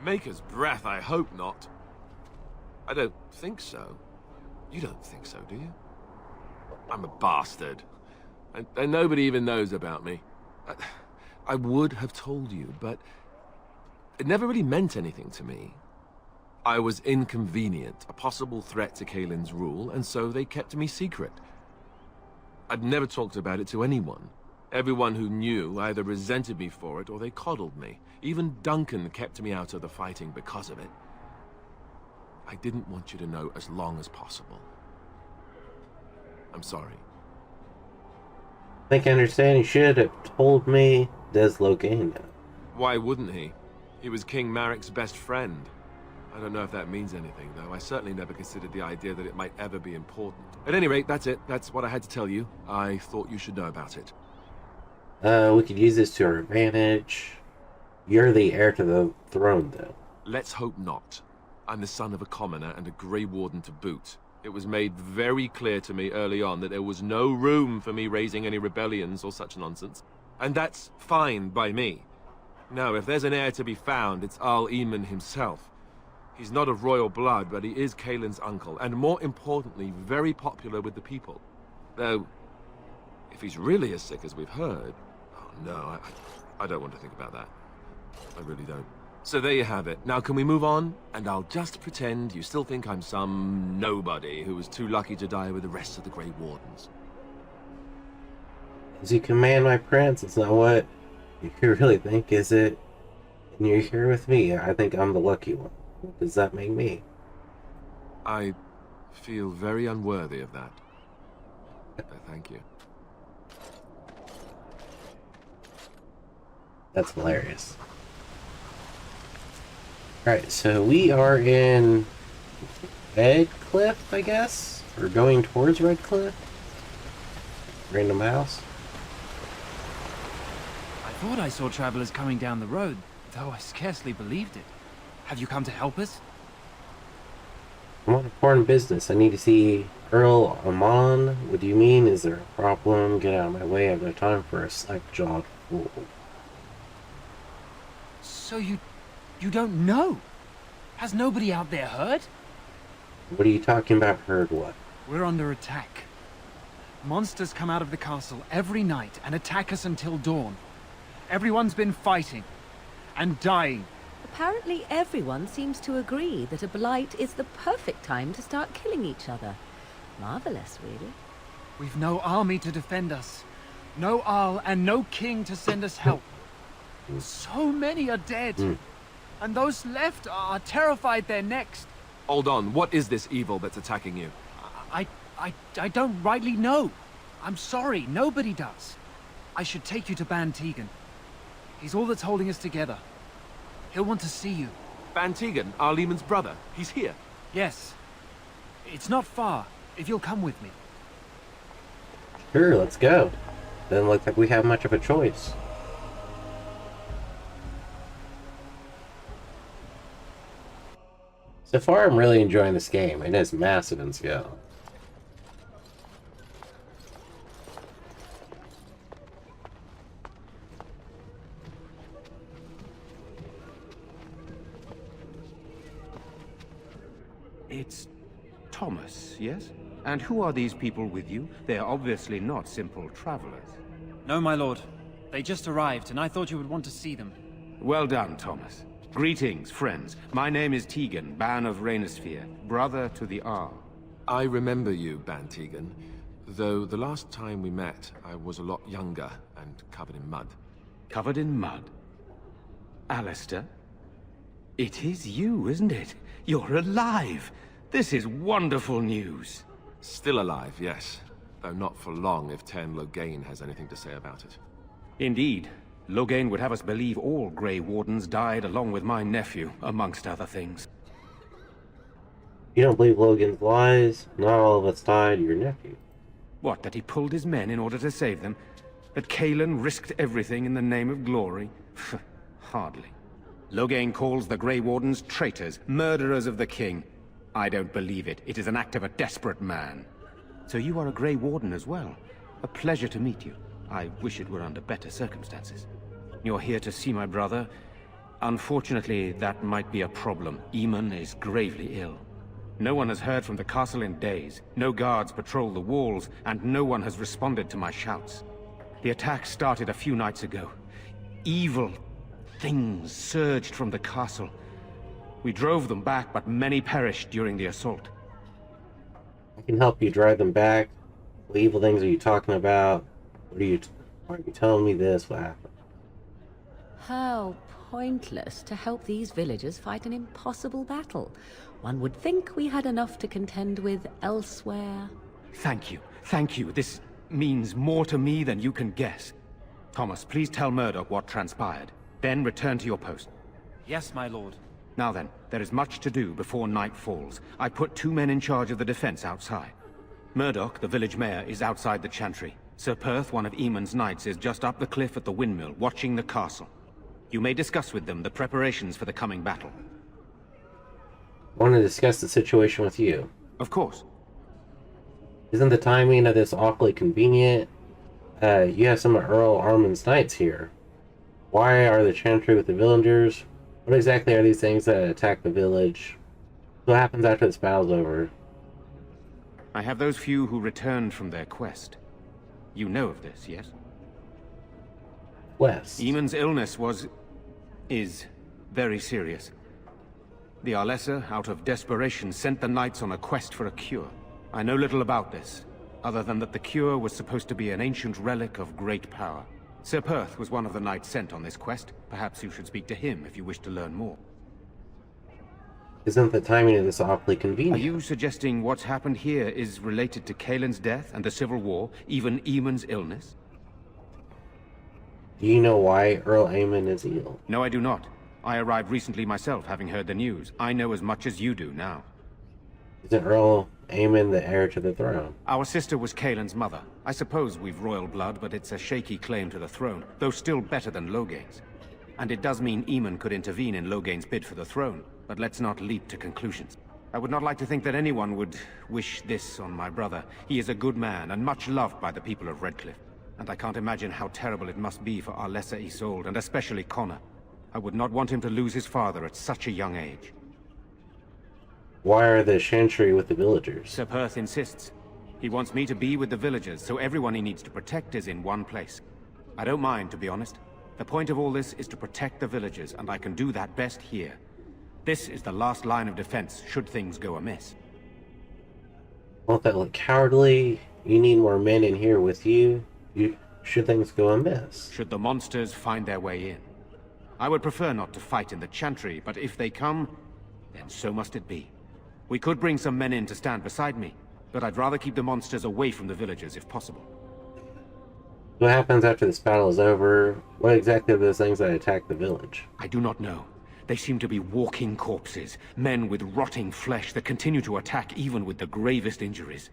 Maker's breath, I hope not. I don't think so. You don't think so, do you? I'm a bastard. And nobody even knows about me. I would have told you, but it never really meant anything to me. I was inconvenient, a possible threat to Kaelin's rule, and so they kept me secret. I'd never talked about it to anyone. Everyone who knew either resented me for it or they coddled me. Even Duncan kept me out of the fighting because of it. I didn't want you to know as long as possible. I'm sorry. I think I understand. You should have told me Des Loghain. Why wouldn't he? He was King Marek's best friend. I don't know if that means anything, though. I certainly never considered the idea that it might ever be important. At any rate, that's it. That's what I had to tell you. I thought you should know about it. We could use this to our advantage. You're the heir to the throne, though. Let's hope not. I'm the son of a commoner and a Grey Warden to boot. It was made very clear to me early on that there was no room for me raising any rebellions or such nonsense. And that's fine by me. Now, if there's an heir to be found, it's Al-Eamon himself. He's not of royal blood, but he is Kaelin's uncle, and more importantly, very popular with the people. Though, if he's really as sick as we've heard... Oh no, I don't want to think about that. I really don't. So there you have it. Now can we move on? And I'll just pretend you still think I'm some nobody who was too lucky to die with the rest of the Grey Wardens. As you command, my prince. It's not what you really think, is it? And you're here with me. I think I'm the lucky one. What does that make me? I feel very unworthy of that. Thank you. That's hilarious. Alright, so we are in Redcliffe, I guess? We're going towards Redcliffe? Random house? I thought I saw travelers coming down the road, though I scarcely believed it. Have you come to help us? I'm on important business. I need to see Earl Amon. What do you mean? Is there a problem? Get out of my way. I've no time for a slack-jawed fool. So you don't know? Has nobody out there heard? What are you talking about? Heard what? We're under attack. Monsters come out of the castle every night and attack us until dawn. Everyone's been fighting and dying. Apparently everyone seems to agree that a blight is the perfect time to start killing each other. Marvelous, really. We've no army to defend us. No Arl and no king to send us help. So many are dead. And those left are terrified they're next. Hold on, what is this evil that's attacking you? I don't rightly know. I'm sorry, nobody does. I should take you to Ban Tegan. He's all that's holding us together. He'll want to see you. Ban Tegan, Al-Eamon's brother. He's here. Yes. It's not far, if you'll come with me. Sure, let's go. Doesn't look like we have much of a choice. So far, I'm really enjoying this game. It is massive in scale. It's Thomas, yes? And who are these people with you? They are obviously not simple travelers. No, my lord. They just arrived, and I thought you would want to see them. Well done, Thomas. Greetings, friends. My name is Tegan, Ban of Rainisfere, brother to the Arl. I remember you, Ban Tegan. Though the last time we met, I was a lot younger and covered in mud. Covered in mud? Alistair? It is you, isn't it? You're alive! This is wonderful news. Still alive, yes. Though not for long if Ten Loghain has anything to say about it. Indeed. Loghain would have us believe all Grey Wardens died along with my nephew, amongst other things. You don't believe Logan's lies? Not all of us died, your nephew. What, that he pulled his men in order to save them? That Cailan risked everything in the name of glory? Hardly. Loghain calls the Grey Wardens traitors, murderers of the king. I don't believe it. It is an act of a desperate man. So you are a Grey Warden as well. A pleasure to meet you. I wish it were under better circumstances. You're here to see my brother. Unfortunately, that might be a problem. Eamon is gravely ill. No one has heard from the castle in days. No guards patrol the walls, and no one has responded to my shouts. The attack started a few nights ago. Evil things surged from the castle. We drove them back, but many perished during the assault. I can help you drive them back. What evil things are you talking about? Why are you telling me this? What happened? How pointless to help these villagers fight an impossible battle. One would think we had enough to contend with elsewhere. Thank you. Thank you. This means more to me than you can guess. Thomas, please tell Murdoch what transpired. Then return to your post. Yes, my lord. Now then, there is much to do before night falls. I put 2 men in charge of the defense outside. Murdoch, the village mayor, is outside the chantry. Sir Perth, one of Eamon's knights, is just up the cliff at the windmill, watching the castle. You may discuss with them the preparations for the coming battle. I want to discuss the situation with you. Of course. Isn't the timing of this awfully convenient? You have some of Earl Armand's knights here. Why are the chantry with the villagers? What exactly are these things that attack the village? What happens after this battle's over? I have those few who returned from their quest. You know of this, yes? West. Eamon's illness is very serious. The Arlessa, out of desperation, sent the knights on a quest for a cure. I know little about this, other than that the cure was supposed to be an ancient relic of great power. Sir Perth was one of the knights sent on this quest. Perhaps you should speak to him if you wish to learn more. Isn't the timing of this awfully convenient? Are you suggesting what's happened here is related to Cailan's death and the Civil War, even Eamon's illness? Do you know why Earl Aemon is ill? No, I do not. I arrived recently myself, having heard the news. I know as much as you do now. Isn't Earl Aemon the heir to the throne? Our sister was Cailan's mother. I suppose we've royal blood, but it's a shaky claim to the throne, though still better than Loghain's. And it does mean Eamon could intervene in Loghain's bid for the throne, but let's not leap to conclusions. I would not like to think that anyone would wish this on my brother. He is a good man, and much loved by the people of Redcliffe. And I can't imagine how terrible it must be for Arlessa Isolde, and especially Connor. I would not want him to lose his father at such a young age. Why are the chantry with the villagers? Sir Perth insists. He wants me to be with the villagers, so everyone he needs to protect is in one place. I don't mind, to be honest. The point of all this is to protect the villagers, and I can do that best here. This is the last line of defense, should things go amiss. Won't that look cowardly? You need more men in here with you. Should things go amiss? Should the monsters find their way in. I would prefer not to fight in the chantry, but if they come, then so must it be. We could bring some men in to stand beside me, but I'd rather keep the monsters away from the villagers if possible. What happens after this battle is over? What exactly are those things that attack the village? I do not know. They seem to be walking corpses, men with rotting flesh that continue to attack even with the gravest injuries.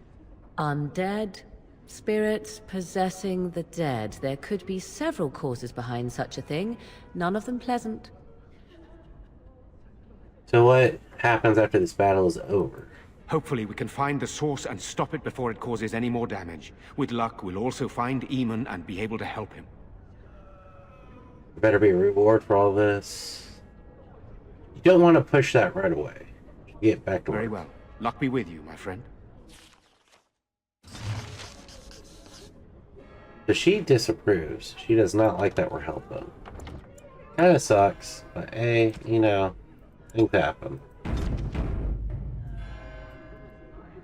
Undead? Spirits possessing the dead. There could be several causes behind such a thing, none of them pleasant. So what happens after this battle is over? Hopefully we can find the source and stop it before it causes any more damage. With luck, we'll also find Eamon and be able to help him. There better be a reward for all this. You don't want to push that right away. Get back to work. Very well. Luck be with you, my friend. So she disapproves. She does not like that we're helping. Kinda sucks, but hey, you know, things happen.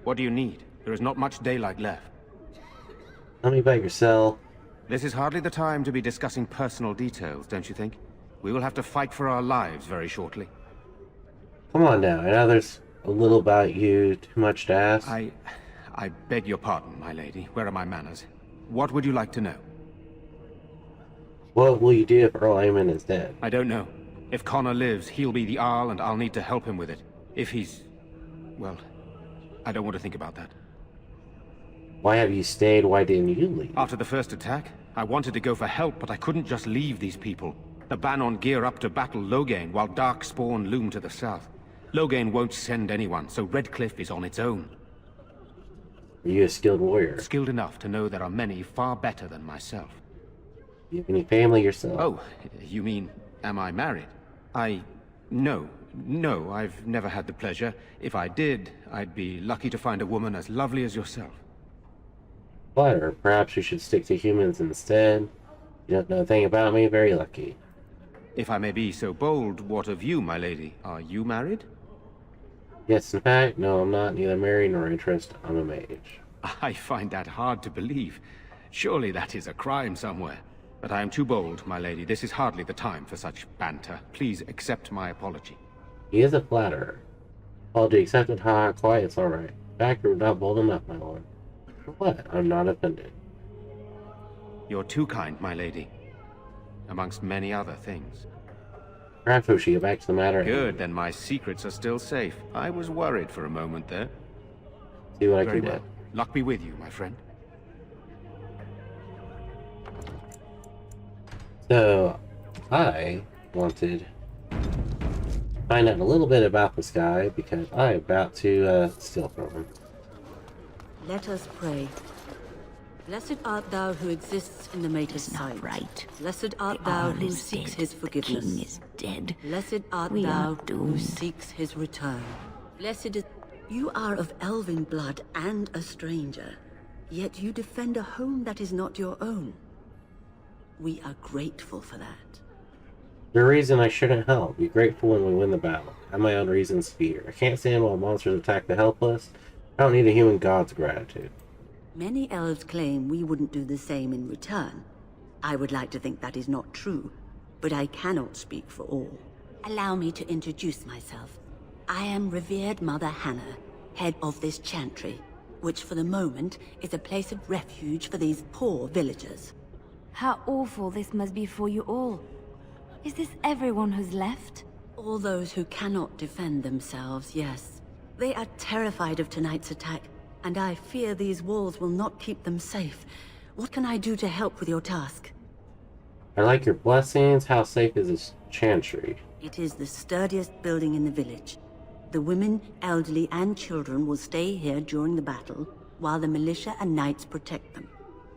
What do you need? There is not much daylight left. Tell me about yourself. This is hardly the time to be discussing personal details, don't you think? We will have to fight for our lives very shortly. Come on now, I know there's a little about you, too much to ask. I beg your pardon, my lady. Where are my manners? What would you like to know? What will you do if Earl Aemon is dead? I don't know. If Connor lives, he'll be the Arl, and I'll need to help him with it. If he's... well, I don't want to think about that. Why have you stayed? Why didn't you leave? After the first attack, I wanted to go for help, but I couldn't just leave these people. The Bannon gear up to battle Loghain, while Darkspawn loom to the south. Loghain won't send anyone, so Redcliffe is on its own. Are you a skilled warrior? Skilled enough to know there are many far better than myself. Do you have any family yourself? Oh, you mean, am I married? No, I've never had the pleasure. If I did, I'd be lucky to find a woman as lovely as yourself. Flatter. Perhaps you should stick to humans instead. You don't know a thing about me? Very lucky. If I may be so bold, what of you, my lady? Are you married? Yes, in fact, no, I'm not neither married nor interested. I'm a mage. I find that hard to believe. Surely that is a crime somewhere. But I am too bold, my lady. This is hardly the time for such banter. Please accept my apology. He is a flatterer. Apology accepted, haha, quiet, it's alright. In fact, you're not bold enough, my lord. For what? I'm not offended. You're too kind, my lady. Amongst many other things. Perhaps we should get back to the matter. Good, then my secrets are still safe. I was worried for a moment there. See what I Very can well. do. Luck be with you, my friend. So, I wanted to find out a little bit about this guy because I'm about to steal from him. Let us pray. Blessed art thou who exists in the Maker's It's not sight. right. Blessed art The thou Arl who is seeks dead. his The forgiveness. king is dead. Blessed art We thou are who doomed. seeks his return. Blessed is... You are of elven blood and a stranger, yet you defend a home that is not your own. We are grateful for that. The reason I shouldn't help. Be grateful when we win the battle. I have my own reasons to fear. I can't stand while monsters attack the helpless. I don't need a human god's gratitude. Many elves claim we wouldn't do the same in return. I would like to think that is not true, but I cannot speak for all. Allow me to introduce myself. I am revered Mother Hannah, head of this chantry, which for the moment is a place of refuge for these poor villagers. How awful this must be for you all. Is this everyone who's left? All those who cannot defend themselves, yes. They are terrified of tonight's attack, and I fear these walls will not keep them safe. What can I do to help with your task? I like your blessings. How safe is this chantry? It is the sturdiest building in the village. The women, elderly, and children will stay here during the battle, while the militia and knights protect them.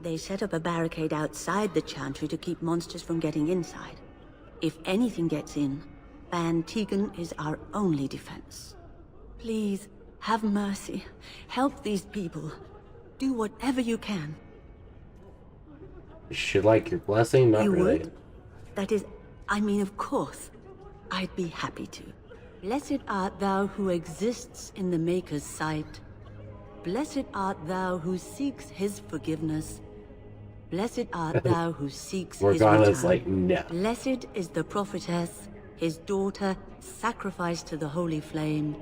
They set up a barricade outside the chantry to keep monsters from getting inside. If anything gets in, Ban Tegan is our only defense. Please, have mercy. Help these people. Do whatever you can. Should like your blessing? Not You really. would? That is, I mean, of course. I'd be happy to. Blessed art thou who exists in the Maker's sight. Blessed art thou who seeks his forgiveness. Blessed art thou who seeks his Morgana's return. like, no. Blessed is the prophetess, his daughter, sacrificed to the holy flame.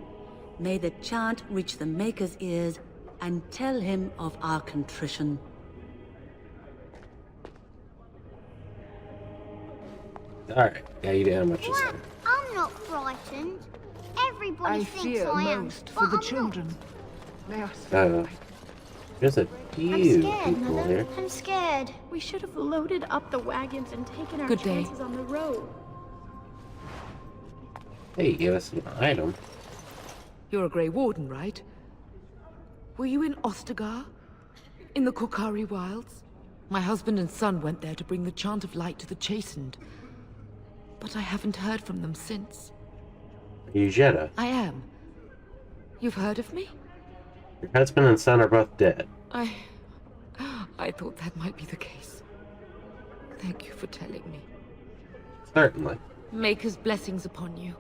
May the chant reach the Maker's ears and tell him of our contrition. Alright, yeah, you didn't have much to say. I'm not frightened. Everybody I thinks fear I am, most but for the I'm children. They are so There's a not. I'm few scared, people Mother. here. I'm scared. We should have loaded up the wagons and taken our Good day. chances on the road. Hey, you gave us an item. You're a Grey Warden, right? Were you in Ostagar? In the Korkari Wilds? My husband and son went there to bring the chant of light to the chastened. But I haven't heard from them since. You Jetta. I am. You've heard of me? Your husband and son are both dead. I thought that might be the case. Thank you for telling me. Certainly. Maker's blessings upon you.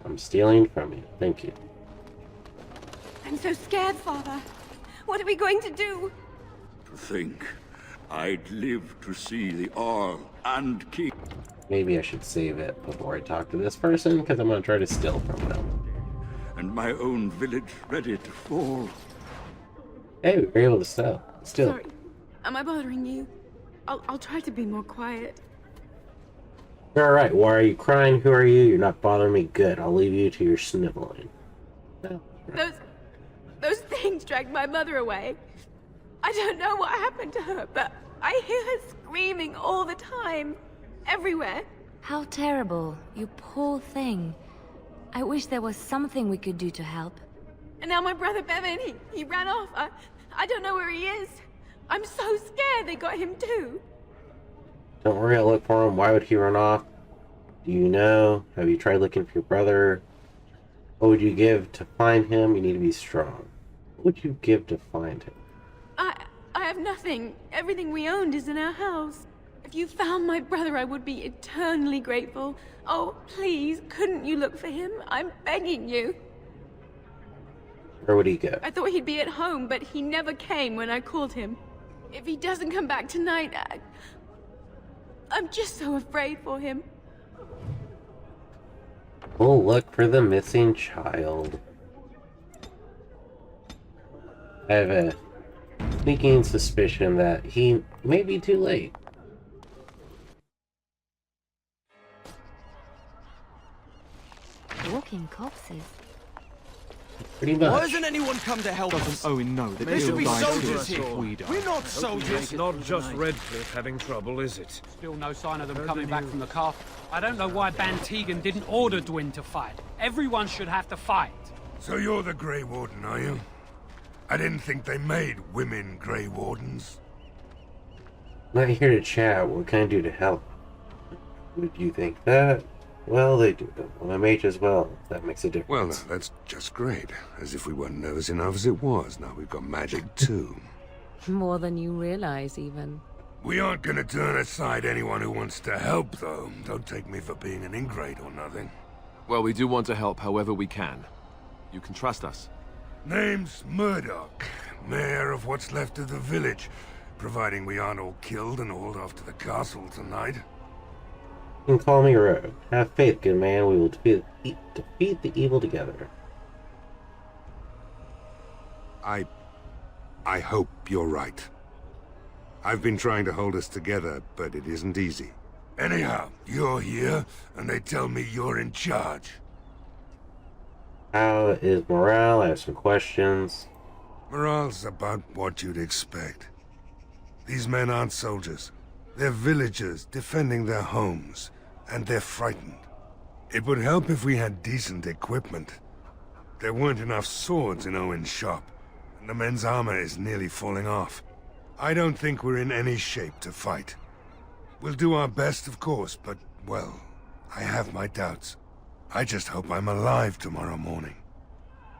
I'm stealing from you. Thank you. I'm so scared, Father. What are we going to do? To think I'd live to see the Arl and King. Maybe I should save it before I talk to this person, because I'm going to try to steal from them. And my own village ready to fall. Hey, we were able to steal. Sorry. Am I bothering you? I'll try to be more quiet. Alright, why are you crying? Who are you? You're not bothering me. Good, I'll leave you to your sniveling. Those things dragged my mother away. I don't know what happened to her, but I hear her screaming all the time. Everywhere. How terrible. You poor thing. I wish there was something we could do to help. And now my brother Bevan, he ran off. I don't know where he is. I'm so scared they got him too. Don't worry, I'll look for him. Why would he run off? Do you know? Have you tried looking for your brother? What would you give to find him? You need to be strong. What would you give to find him? I have nothing. Everything we owned is in our house. If you found my brother, I would be eternally grateful. Oh, please, couldn't you look for him? I'm begging you. Where would he go? I thought he'd be at home, but he never came when I called him. If he doesn't come back tonight, I'm just so afraid for him. We'll look for the missing child. I have a sneaking suspicion that he may be too late. Walking corpses. Pretty much. Why hasn't anyone come to help us? Doesn't Owen know that There should be died soldiers here here. if we die? We're not soldiers. It's not just Redcliffe having trouble, is it? Still no sign of them coming back from the car. I don't know why Ban Tegan didn't order Dwyn to fight. Everyone should have to fight. So you're the Grey Warden, are you? I didn't think they made women Grey Wardens. Not here to chat. What can I do to help? Would you think that? Well, they do. I'm a mage as well. That makes a difference. Well, no, that's just great. As if we weren't nervous enough as it was. Now we've got magic too. More than you realize, even. We aren't gonna turn aside anyone who wants to help, though. Don't take me for being an ingrate or nothing. Well, we do want to help however we can. You can trust us. Name's Murdoch, mayor of what's left of the village, providing we aren't all killed and hauled off to the castle tonight. You can call me Rogue. Have faith, good man. We will defeat the evil together. I hope you're right. I've been trying to hold us together, but it isn't easy. Anyhow, you're here, and they tell me you're in charge. How is morale? I have some questions. Morale's about what you'd expect. These men aren't soldiers. They're villagers defending their homes, and they're frightened. It would help if we had decent equipment. There weren't enough swords in Owen's shop, and the men's armor is nearly falling off. I don't think we're in any shape to fight. We'll do our best, of course, but, well, I have my doubts. I just hope I'm alive tomorrow morning.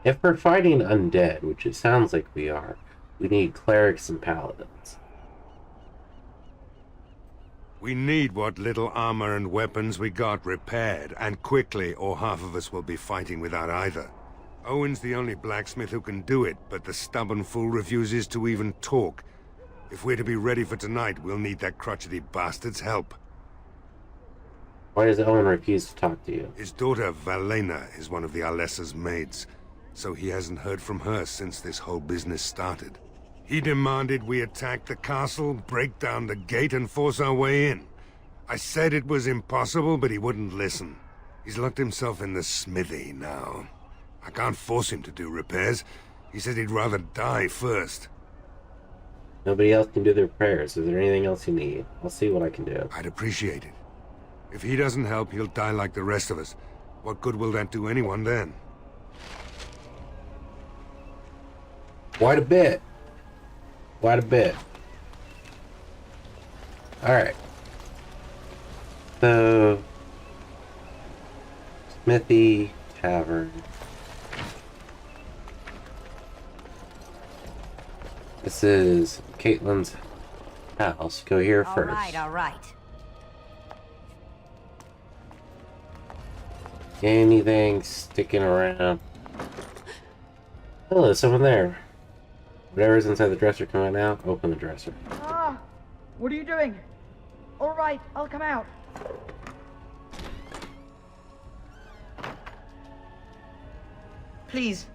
If we're fighting undead, which it sounds like we are, we need clerics and paladins. We need what little armor and weapons we got repaired, and quickly, or half of us will be fighting without either. Owen's the only blacksmith who can do it, but the stubborn fool refuses to even talk. If we're to be ready for tonight, we'll need that crotchety bastard's help. Why does Owen refuse to talk to you? His daughter, Valena, is one of the Alessa's maids, so he hasn't heard from her since this whole business started. He demanded we attack the castle, break down the gate, and force our way in. I said it was impossible, but he wouldn't listen. He's locked himself in the smithy now. I can't force him to do repairs. He said he'd rather die first. Nobody else can do their prayers. Is there anything else you need? I'll see what I can do. I'd appreciate it. If he doesn't help, he'll die like the rest of us. What good will that do anyone then? Quite a bit. Quite a bit. Alright. So... Smithy Tavern. This is Caitlin's house. Go here first. All right. Anything sticking around? Oh, there's someone there. Whatever's inside the dresser coming out, open the dresser. Ah! What are you doing? All right, I'll come out. Please,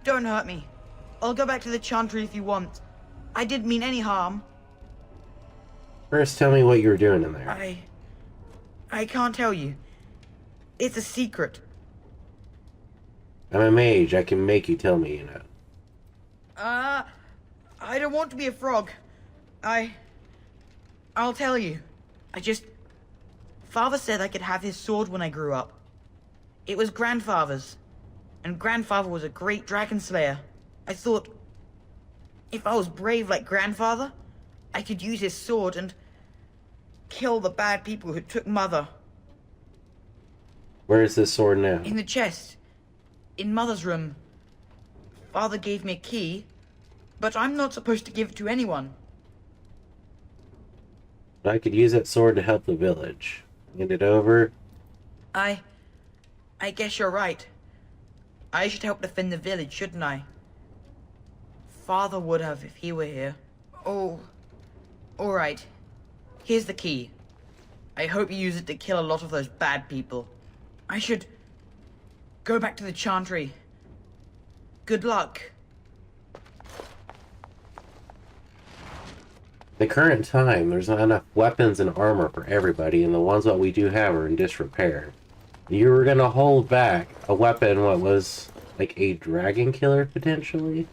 don't hurt me. I'll go back to the Chantry if you want. I didn't mean any harm. First, tell me what you were doing in there. I can't tell you. It's a secret. I'm a mage. I can make you tell me, you know. I don't want to be a frog. I'll tell you. Father said I could have his sword when I grew up. It was grandfather's. And grandfather was a great dragon slayer. I thought, if I was brave like grandfather, I could use his sword and kill the bad people who took Mother. Where is this sword now? In the chest. In Mother's room. Father gave me a key, but I'm not supposed to give it to anyone. I could use that sword to help the village. Hand it over. I guess you're right. I should help defend the village, shouldn't I? Father would have if he were here. Oh, alright. Here's the key. I hope you use it to kill a lot of those bad people. I should go back to the chantry. Good luck. The current time, there's not enough weapons and armor for everybody, and the ones that we do have are in disrepair. You were gonna hold back a weapon, what was, like a dragon killer, potentially?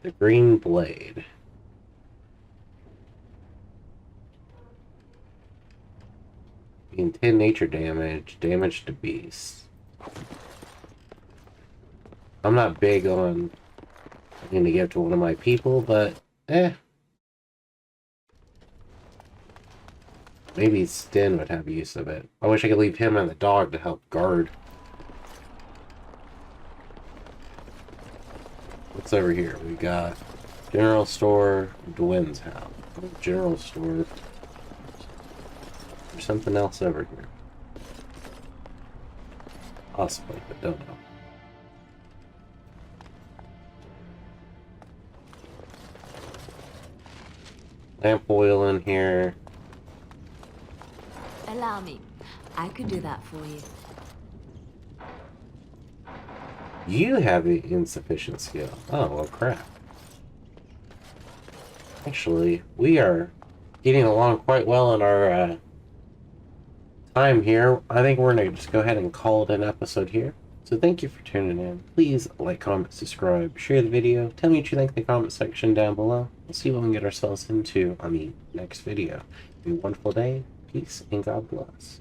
The green blade. Being 10 nature damage, damage to beasts. I'm not big on needing to give to one of my people, but maybe Sten would have use of it. I wish I could leave him and the dog to help guard. What's over here? We got general store, Dwyn's house. General store. There's something else over here. Possibly, but don't know. Lamp oil in here. Allow me. I could do that for you. You have insufficient skill. Oh, well, crap. Actually, we are getting along quite well in our time here. I think we're going to just go ahead and call it an episode here. So thank you for tuning in. Please like, comment, subscribe, share the video. Tell me what you think in the comment section down below. We'll see what we can get ourselves into on the next video. Have a wonderful day. Peace and God bless.